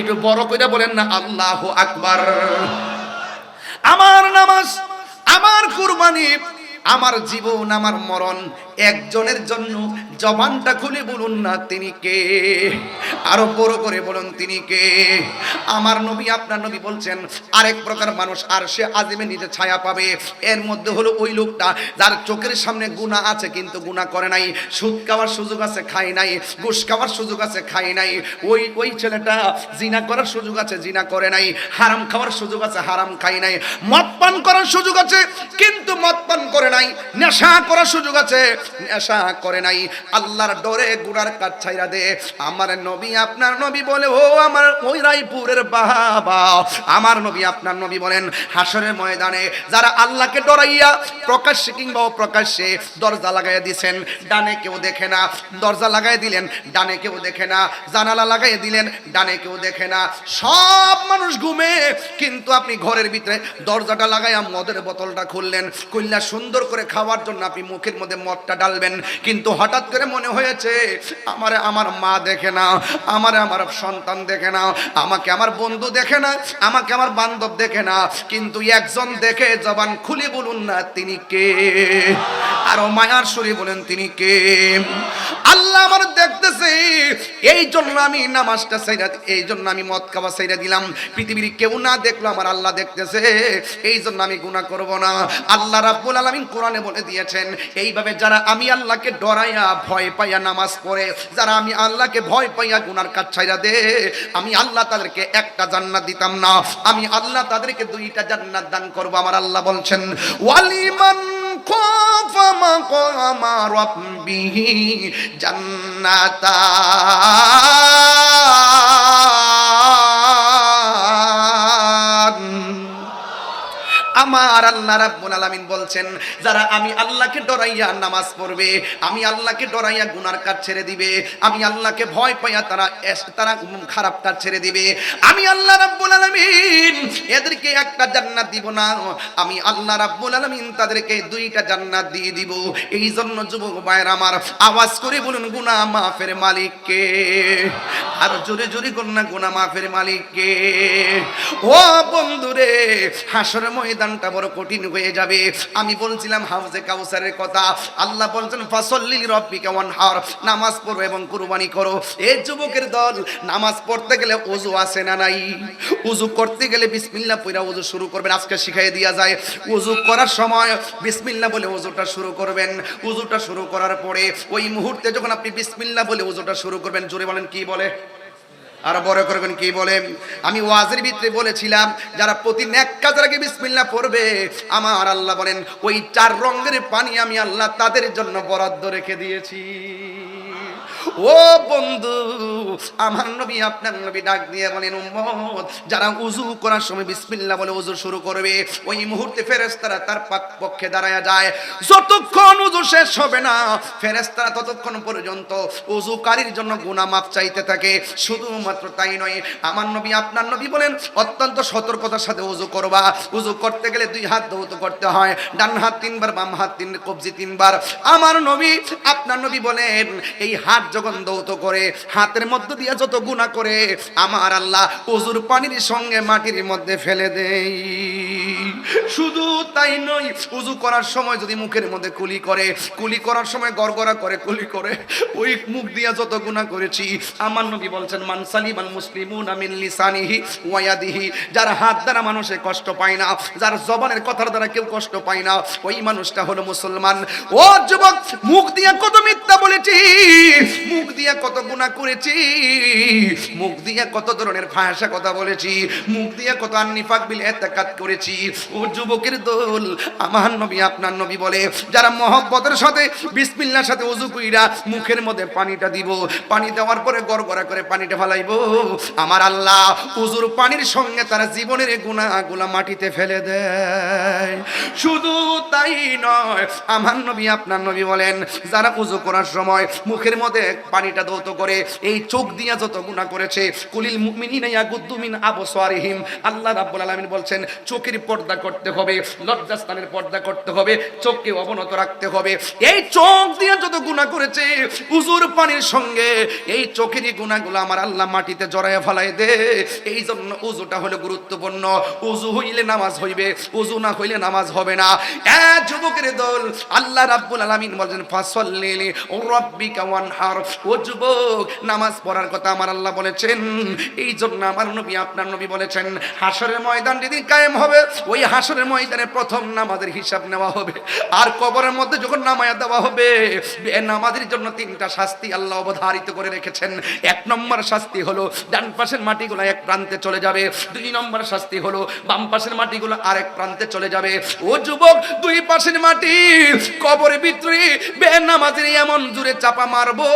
একটু বড় করে বলেন না আল্লাহু আকবার। আমার নামাজ, আমার কুরবানি, আমার জীবন, আমার মরণ একজনের জন্য। জবানটা খুলে বলুন না তিনি কে? আরো বড় করে বলুন তিনি কে? আমার নবী আপনার নবী বলছেন আরেক প্রকার মানুষ আরশে আজিমের নিচে ছায়া পাবে। এর মধ্যে হলো ওই লোকটা যার চোখের সামনে গুনাহ আছে কিন্তু গুনাহ করে নাই, সুদ খাওয়ার সুযোগ আছে খায় নাই, ঘুষ খাওয়ার সুযোগ আছে খায় নাই। ওই ছেলেটা জিনা করার সুযোগ আছে জিনা করে নাই, হারাম খাওয়ার সুযোগ আছে হারাম খায় নাই, মদ পান করার সুযোগ আছে কিন্তু মদ পান করে নাই, নেশা করার সুযোগ আছে নেশা করে নাই, আল্লাহর ডরে গুনার কাজ ছাইরা দে। আমার নবী আপনার নবী বলে, ও আমার ওই রায়পুরের বাবা, আমার নবী আপনার নবী বলেন, হাসরের ময়দানে যারা আল্লাহকে ডরাইয়া প্রকাশ্যে কিংবা অপ্রকাশ্যে দরজা লাগাইয়া দিছেন, ডানে কেউ দেখে না, দরজা লাগাই দিলেন ডানে কেউ দেখে না, জানালা লাগাই দিলেন ডানে কেউ দেখে না, সব মানুষ ঘুমে, কিন্তু আপনি ঘরের ভিতরে দরজাটা লাগাইয়া মদের বোতলটা খুললেন, খুললা সুন্দর করে খাওয়ার জন্য আপনি মুখের মধ্যে মদটা ডালবেন, কিন্তু হঠাৎ করে মনে হয়েছে আমারে আমার মা দেখে না, আমারে আমার সন্তান দেখে না, আমাকে আমার বন্ধু দেখে না, আমাকে আমার বান্ধব দেখে না, কিন্তু একজন দেখে, জবান খুলে বলুন না তিনি কে, আরো মায়ার সুরে বলেন তিনি কে। আল্লাহ আমার দেখতেছে, এই জন্য আমি নামাজটা সাইরা, এই জন্য আমি মদ খাওয়া সাইরা দিলাম, পৃথিবীর কেউ না দেখলো আমার আল্লাহ দেখতেছে, এই জন্য আমি গুনাহ করব না। আল্লাহ রাব্বুল আলামিন কোরআনে বলে দিয়েছেন, এইভাবে যারা আমি আল্লাহকে ডরাইয়া ভয় পাইয়া নামাজ পড়ে, যারা আমি আল্লাহকে ভয় পাইয়া গুনার কাজ ছাইরা দে, আমি আল্লাহ তাদেরকে একটা জান্নাত দিতাম না, আমি আল্লাহ তাদেরকে দুইটা জান্নাত দান করব। আমার আল্লাহ বলছেন, ওয়ালিমান খাফা মাকামা রাব্বিহি জান্নাতান। আমার আল্লাহ রাব্বুল আলামিন বলছেন, যারা আমি আল্লাহকে ডরাইয়া নামাজ পড়বে, আমি আল্লাহকে ডরাইয়া গুনার কাজ ছেড়ে দিবে, আমি আল্লাহকে ভয় পাইয়া তারা খারাপ কাজ ছেড়ে দিবে, আমি আল্লাহ রাব্বুল আলামিন এদেরকে একটা জান্নাত দিব না, আমি আল্লাহ রাব্বুল আলামিন তাদেরকে দুইটা জান্নাত দিয়ে দিব। এই জন্য যুবক ভাইরা আমার, আওয়াজ করে বলুন, গুনাহ মাফের মালিক কে? আর জোরে জোরে বলুন না, গুনাহ মাফের মালিক কে? ও বন্ধুরে, হাসরের ময়দানটা বড় কঠিন হয়ে যাবে। আমি বলছিলাম হাউজে কাউসারের কথা, আল্লাহ বলছেন ফাসাল্লি লিরাব্বিকা ওয়ানহার, নামাজ পড়ো এবং কুরবানি করো। এই যুবকের দল, নামাজ পড়তে গেলে ওযু আছে না নাই? ওযু করতে গেলে বিসমিল্লাহ পড়া ওযু শুরু করবেন, আজকে শিখাই দেয়া যায়। ওযু করার সময় বিসমিল্লাহ বলে ওযুটা শুরু করবেন, ওযুটা শুরু করার পরে ওই মুহূর্তে যখন আপনি বিসমিল্লাহ বলে ওযুটা শুরু করবেন, জোরে বলেন কি বলে, আর বড় করবেন কি বলে? আমি ওয়াজের ভিতরে বলেছিলাম, যারা প্রতি নেক কাজের আগে বিসমিল্লাহ পড়বে, আমার আল্লাহ বলেন ওই 4 রঙের পানি আমি আল্লাহ তাদের জন্য বরাদ্দ রেখে দিয়েছি। ও বন্ধু, আমার নবী আপনার নবী ডাক দিয়ে বলেন, উম্মত, যারা ওযু করার সময় বিসমিল্লাহ বলে ওযু শুরু করবে, ওই মুহূর্তে ফেরেশতারা তার পক্ষে দাঁড়ায়া যায়। যতক্ষণ ওযু শেষ হবে না, ফেরেশতারা ততক্ষণ পর্যন্ত ওযুকারীর জন্য গুনাহ মাফ চাইতে থাকে। শুধুমাত্র তাই নয়, আমার নবী আপনার নবী বলেন, অত্যন্ত সতর্কতার সাথে ওযু করবা। ওযু করতে গেলে 2 হাত ধৌত করতে হয়, ডান হাত 3 বার, বাম হাত 3 কবজি 3 বার। আমার নবী আপনার নবী বলেন, এই হাত যখন দৌত করে, হাতের মধ্য দিয়ে যত গুনাহ করে, আমার আল্লাহ ওযুর পানির সঙ্গে মাটির মধ্যে ফেলে দেই। শুধু তাই নয়, ওযু করার সময় যদি মুখের মধ্যে কুলি করে, কুলি করার সময় গড়গড়া করে কুলি করে, ওই মুখ দিয়ে যত গুনাহ করেছি, আমার নবী বলছেন, মান সালিমাল মুসলিমুনা মিন লিসানিহি ওয়া ইয়াদিহি, যার হাত দ্বারা মানুষে কষ্ট পায় না, যার জবানের কথার দ্বারা কেউ কষ্ট পায় না, ওই মানুষটা হলো মুসলমান। ও যুবক, মুখ দিয়ে কত মিথ্যা বলেছি, মুখ দিয়ে কত গুনাহ করেছি, মুখ দিয়ে কত ধরনের ফাহিশা কথা বলেছি, মুখ দিয়ে কত নিফাক বিল ইতিকাদ করেছি। ও যুবকের দল, আমার নবী আপনার নবী বলে, যারা মহব্বতের সাথে বিসমিল্লাহর সাথে ওযু কইরা মুখের মধ্যে পানিটা দিব, পানি দেওয়ার পরে গড়গড়া করে পানিটা ফেলাইবো, আমার আল্লাহ ওযুর পানির সঙ্গে তারা জীবনের গুনাহগুলো মাটিতে ফেলে দেয়। শুধু তাই নয়, আমার নবী আপনার নবী বলেন, যারা ওযু করার সময় মুখের মধ্যে পানিটা দৌত করে, এই চোখ দিয়া যত গুনাহ করেছে, কুলিল মুমিনিনা ইয়াগুদ্দু মিন আবসারিহিম, আল্লাহ রাব্বুল আলামিন বলছেন, চোখের পর্দা করতে হবে, লজ্জাস্থানের পর্দা করতে হবে, চোখকে অবনত রাখতে হবে। এই চোখ দিয়ে যত গুনাহ করেছে, ওযুর পানির সঙ্গে এই চোখেরই গুনাহগুলো আমার আল্লাহ মাটিতে জড়ায় ফেলাই দে। এই জন্য ওযুটা হলো গুরুত্বপূর্ণ। ওযু হইলে নামাজ হইবে, ওযু না হইলে নামাজ হবে না। এ যুবকের দল, আল্লাহ রাব্বুল আলামিন বলেন, ফাসাল্লি লিরাব্বিকা ওয়ানহার, ও যুবক, নামাজ পড়ার কথা আমার আল্লাহ বলেছেন, এই জন্য আমার নবী আপনার নবী বলেছেন হাসরের ময়দান যেদিন কায়েম হবে ওই হাসরের ময়দানে প্রথম নামাজের হিসাব নেওয়া হবে। আর কবরের মধ্যে যখন নামায়া দেওয়া হবে, নামাজের জন্য 3টা শাস্তি আল্লাহ অবধারিত করে রেখেছেন। 1 নম্বর শাস্তি হলো ডান পাশের মাটিগুলো এক প্রান্তে চলে যাবে। 2 নম্বর শাস্তি হলো বাম পাশের মাটিগুলো আরেক প্রান্তে চলে যাবে। ও যুবক, 2 পাশের মাটি কবরের ভিতরে বেনামাজির এমন জোরে চাপা মারবো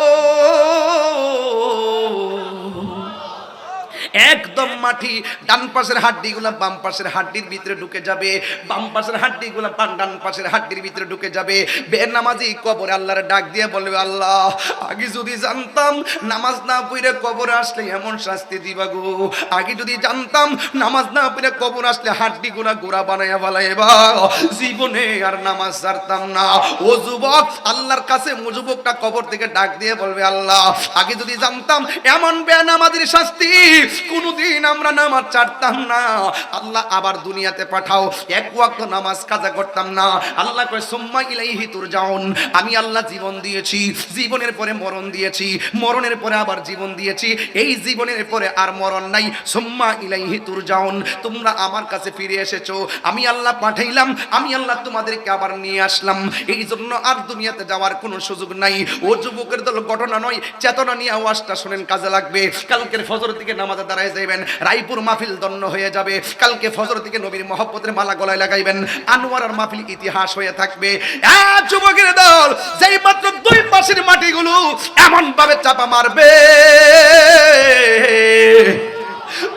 একদম মাটি ডান পাশের হাড্ডিগুলা বাম পাশের হাড্ডির ভিতরে ঢুকে যাবে, বাম পাশের হাড্ডিগুলা ডান পাশের হাড্ডির ভিতরে ঢুকে যাবে। বেনামাজি কবরে আল্লাহর ডাক দিয়ে বলবে, আল্লাহ আগে যদি জানতাম নামাজ না পড়ে কবরে আসলে এমন শাস্তি দিবা গো, আগে যদি জানতাম নামাজ না পড়ে কবর আসলে হাড্ডিগুলা গোড়া বানাইয়া ফেলাইবা, জীবনে আর নামাজ ছাড়তাম না। ও যুবক, আল্লাহর কাছে যুবকটা কবর থেকে ডাক দিয়ে বলবে, আল্লাহ আগে যদি জানতাম এমন বেনামাজির শাস্তি কোনদিন আমরা নামাজ ছাড়তাম না। আল্লাহ আবার দুনিয়াতে পাঠাও, 1 ওয়াক্ত নামাজ কাজা করতাম না। আল্লাহ কয় সুম্মা ইলাইহি তুরজাউন, আমি আল্লাহ জীবন দিয়েছি, জীবনের পরে মরণ দিয়েছি, মরণের পরে আবার জীবন দিয়েছি, এই জীবনের পরে আর মরণ নাই। সুম্মা ইলাইহি তুরজাউন, তোমরা আমার কাছে ফিরে এসেছো, আমি আল্লাহ পাঠাইলাম, আমি আল্লাহ তোমাদেরকে আবার নিয়ে আসলাম, এই জন্য আর দুনিয়াতে যাওয়ার কোনো সুযোগ নাই। ও যুবকের দল, ঘটনা নয় চেতনা নিয়ে আওয়াজটা শুনেন, কাজে লাগবে। কালকের ফজর থেকে নামাজে দাঁড়ায় যাইবেন, রায়পুর মাহফিল দন্ন হয়ে যাবে। কালকে ফজর থেকে নবীর মহব্বতের মালা গলায় লাগাইবেন, আনোয়ারার মাহফিল ইতিহাস হয়ে থাকবে। যুবকের দল, যেই মাত্র 2 পাশের মাটিগুলো এমন ভাবে চাপা মারবে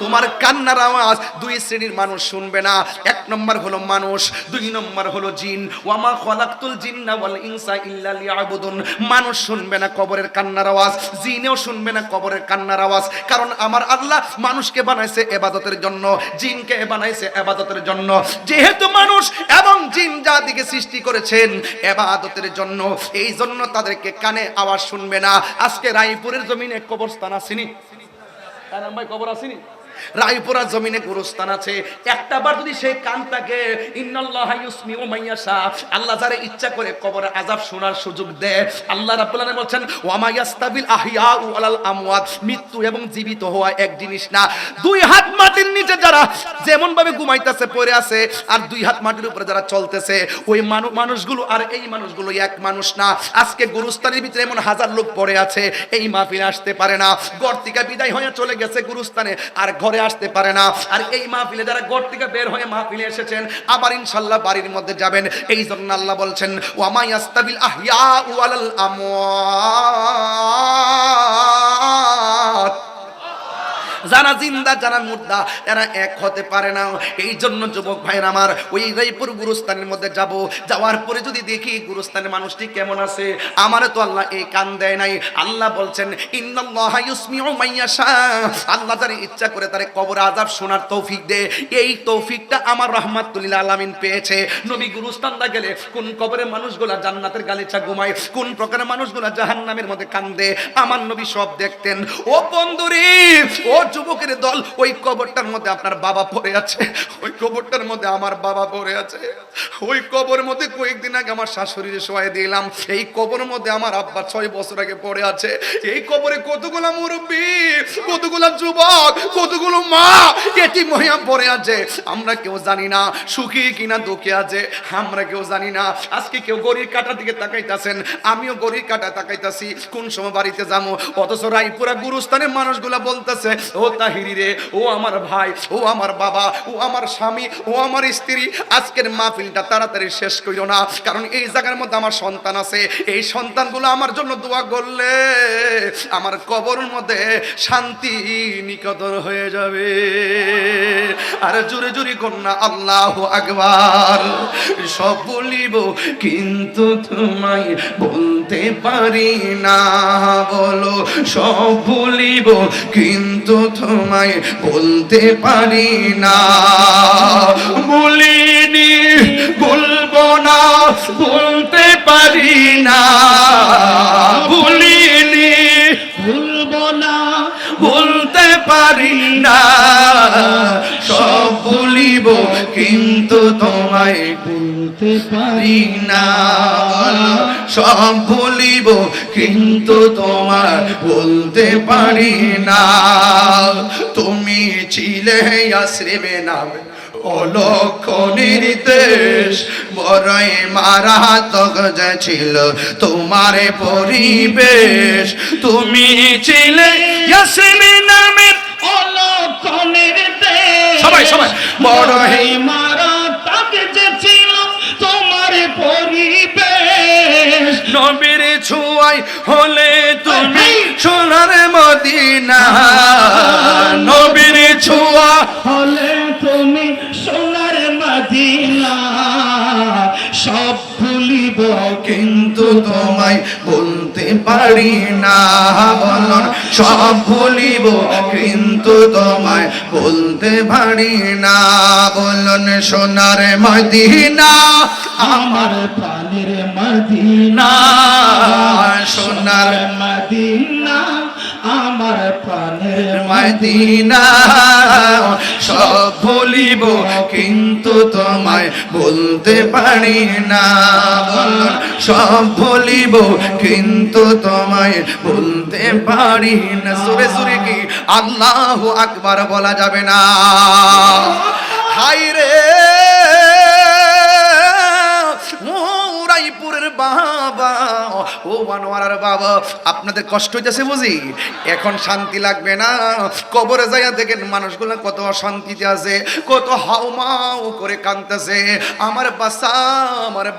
তোমার কান্নার আওয়াজ 2 শ্রেণীর মানুষ শুনবে না। 1 নম্বর হলো মানুষ, 2 নম্বর হলো জিন। ওয়ামা খালাকতুল জিন্না ওয়াল ইনসা ইল্লা লিয়াবুদুন। মানুষ শুনবে না কবরের কান্নার আওয়াজ, জিনও শুনবে না কবরের কান্নার আওয়াজ, কারণ আমার আল্লাহ মানুষকে বানাইছে ইবাদতের জন্য, জিনকে বানাইছে ইবাদতের জন্য। যেহেতু মানুষ এবং জিন জাতিকে সৃষ্টি করেছেন ইবাদতের জন্য, এই জন্য তাদেরকে কানে আওয়াজ শুনবে না। আজকে রায়পুরের জমিনে কবরস্থান আসেনি, তার ভাই কবর আসেনি, রায়পুরা জমিনে গোরস্থান আছে। একটা বার যদি সেই কানটাকে ইন্নাল্লাহা ইউসমিউ মাইয়াশা, আল্লাহ যারে ইচ্ছা করে কবরে আযাব শোনার সুযোগ দেয়। আল্লাহ রাব্বুল আলামিন বলেন ওয়া মা ইয়াস্তাবিল আহইয়াউ ওয়ালাল আমওয়াত, মৃত্যু এবং জীবিত হওয়া এক জিনিস না। 2 হাত মাটির নিচে যারা যেমন ভাবে ঘুমাইতেছে পড়ে আছে, আর 2 হাত মাটির উপরে যারা চলতেছে, ওই মানুষগুলো আর এই মানুষগুলো এক মানুষ না। আজকে গোরস্থানের ভিতরে এমন হাজার লোক পড়ে আছে, এই মাহফিলে আসতে পারে না, ঘর থেকে বিদায় হয়ে চলে গেছে গোরস্থানে, আর ঘরে আসতে পারে না। আর এই মাহফিলে যারা ঘর থেকে বের হয়ে মাহফিলে এসেছেন, আবার ইনশাআল্লাহ বাড়ির মধ্যে যাবেন। এই জন্য আল্লাহ বলছেন ওয়া মা ইয়াস্তাবিল আহইয়া ওয়ালাল আমওয়াত, যারা জিন্দা যারা মুর্দা এরা এক হতে পারে না। এই জন্য যুবক ভাইরা আমার, ওই রায়পুর গুরুস্থানের মধ্যে যাব, যাওয়ার পরে যদি দেখি গুরুস্থানের মানুষটি কেমন আছে, আমারে তো আল্লাহ এই কান দেয় নাই। আল্লাহ বলছেন ইন্নাল্লাহা ইউসমিউ মাইয়াশা, আল্লাহ যারে ইচ্ছা করে তারে কবর আযাব শোনার তৌফিক দেয়। এই তৌফিকটা আমার রাহমাতুল লিল আলামিন পেয়েছে। নবী গুরুস্থানটা গেলে কোন কবরে মানুষগুলা জান্নাতের গালিচা ঘুমায়, কোন প্রকারের মানুষগুলা জাহান্নামের মধ্যে কান্দে, আমার নবী সব দেখতেন। ও বন্ধুরে, ও যুবকের দল, ওই কবরটার মধ্যে আপনার বাবা পড়ে আছে, ওই কবরটার মধ্যে আমার বাবা পড়ে আছে, ওই কবরের মধ্যে কয়েকদিন আগে আমার শাশুড়িরে শোয়াই দিলাম, এই কবরের মধ্যে আমার আব্বা 6 বছর আগে পড়ে আছে। এই কবরে কতগুলা মুরব্বী, কতগুলা যুবক, কতগুলো মা এতিম হইয়া পড়ে আছে, আমরা কেউ জানি না সুখী কিনা দুঃখে আছে, আমরা কেউ জানি না। আজকে কেউ গড়ির কাটার দিকে তাকাইতাছেন, আমিও গড়ির কাটা তাকাইতাছি কোন সময় বাড়িতে যাবো, অথচ রায়পুরা গুরুস্থানের মানুষগুলা বলতেছে ও তাহিরি রে, ও আমার ভাই, ও আমার বাবা, ও আমার স্বামী, ও আমার স্ত্রী, আজকের মাহফিলটা তাড়াতাড়ি শেষ করিও না, কারণ এই জায়গার মধ্যে আমার সন্তান আছে, এই সন্তানগুলো আমার জন্য দোয়া করলে আমার কবরের মধ্যে শান্তি নিকেতন হয়ে যাবে। আর জোরে জোরে কন্যা আল্লাহু আকবার। সব বলিব কিন্তু তোমায় বলতে পারি না, বলো সব বলিব কিন্তু তোমায় বলতে পারি না, বলিনি বলবো না বলতে পারি না, বলিনি বলবো না বলতে পারি না, সব বলিব কিন্তু তোমায় বলতে পারি না সব ভুলিব কিন্তু তোমার বলতে পারি না তুমি ছিলে আশ্রমে নামে অলক্ষ নির্দেশ বড়ই মারাত্মক যে ছিল তোমার পরিবেশ তুমি ছিলে আশ্রমে নামে অলক্ষণের দেশ সবাই সবাই বড়ই মারাত্মক যে ছিল তোমার পরিবেশ নবীর ছোঁয়ায় হলে তুমি সোনার মদিনা নবীর ছোঁয়া হলে তুমি সোনার মদিনা সব ভুলিব কিন্তু তোমায় বলতে পারি না বলুন সব ভুলিব কিন্তু তোমায় বলতে পারি না বলুন সোনার মদিনা আমার প্রাণের মদিনা সোনার মদিনা আমার প্রাণের মদিনা সব ভুলিব কিন্তু তোমায় বলতে পারি না বলুন সব ভুলিব কিন্তু তোমায় বলতে পারি না সুরে সুরে কি আল্লাহু আকবার বলা যাবে না হাই রে রায়পুরের বাবা ও আনোয়ারার বাবা আপনাদের কষ্ট হইতেছে বুঝি এখন শান্তি লাগবে না কবরে যাইয়া দেখেন মানুষগুলো কত অশান্তিতে আছে কত হাউমাউ করে কাঁদতেছে আমার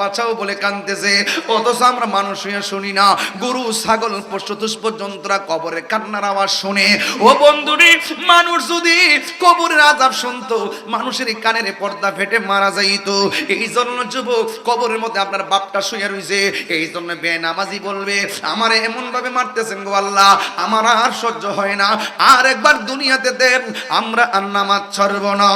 বাচ্চাও বলে কাঁদতেছে অথচ আমরা মানুষ হইয়া শুনি না গরু ছাগল পশুতুষ পর্যন্তরা কবরে কান্নার আওয়াজ শুনে ও বন্ধুরি মানুষ যদি কবরের আযাব শুনতো মানুষের কানের পর্দা ফেটে মারা যাইতো এই জন্য যুবক কবরের মধ্যে আপনার বাপটা শুয়ে রইছে এই জন্য বেনামাজি বলবে আমারে এমন ভাবে মারতেছেন গো আল্লাহ আমার আর সহ্য হয় না আর একবার দুনিয়াতে দেন আমরা আর নামাজ ছাড়ব না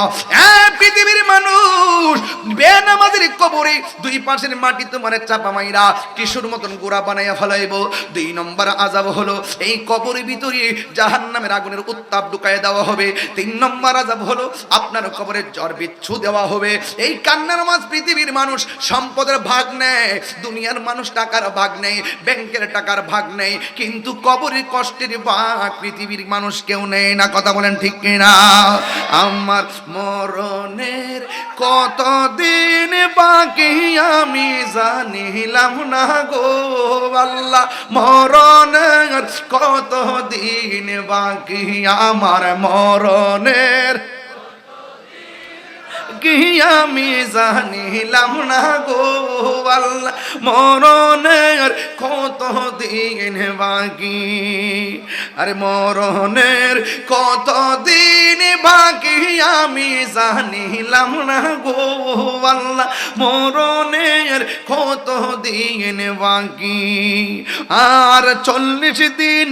পৃথিবীর মানুষ বেনামাজির কবরে দুই পাশের মাটি তোমার চাপা মাইরা টিস্যুর মতন গোড়া বানাইয়া ফেলাইবো 2 নম্বর আযাব হলো এই কবরের ভিতরে জাহান্নামের আগুনের উত্তাপ ঢুকায় দেওয়া হবে 3 নম্বর আযাব হলো আপনার কবরে জ্বর বিচ্ছু দেওয়া হবে এই কান্নার মাঝ পৃথিবীর মানুষ সম্পদের ভাগ নেয় দুনিয়ার মানুষ টাকার ভাগ নেই ব্যাংকের টাকার ভাগ নেই কিন্তু কবরের কষ্টের ভাগ পৃথিবীর মানুষ কেউ নেই না কথা বলেন ঠিক কিনা আমার মরণের কতদিন বাকি আমি জানিলাম না গো আল্লাহ মরণের কতদিন বাকি আমার মরণের কি আমি জানিলাম না গো আল্লাহ মরণের কত দিন বাকি আরে মরণের কত দিন বাকি আমি জানিলাম না গো আল্লাহ মরণের কত দিন বাকি আর 40 দিন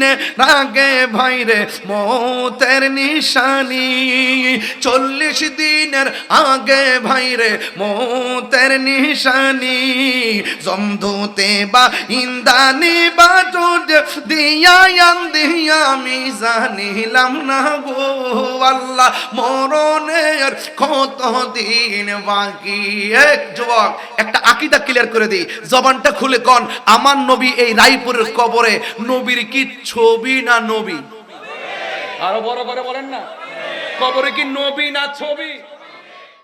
আগে ভাইরে মৌতের নিশানি 40 দিনের আগে ভাইরে মৌতের নিশানি জমদুতে বা ইন্দানি বা দুধ দিয়া আমি জানিলাম না গো আল্লাহ মরণের কত দিন বাকি এক যুবক একটা আকীদা ক্লিয়ার করে দিই জবানটা খুলে কোন আমার নবী এই রায়পুরের কবরে নবীর কি ছবি না নবী আরো বড় করে বলেন না কবরে কি নবী না ছবি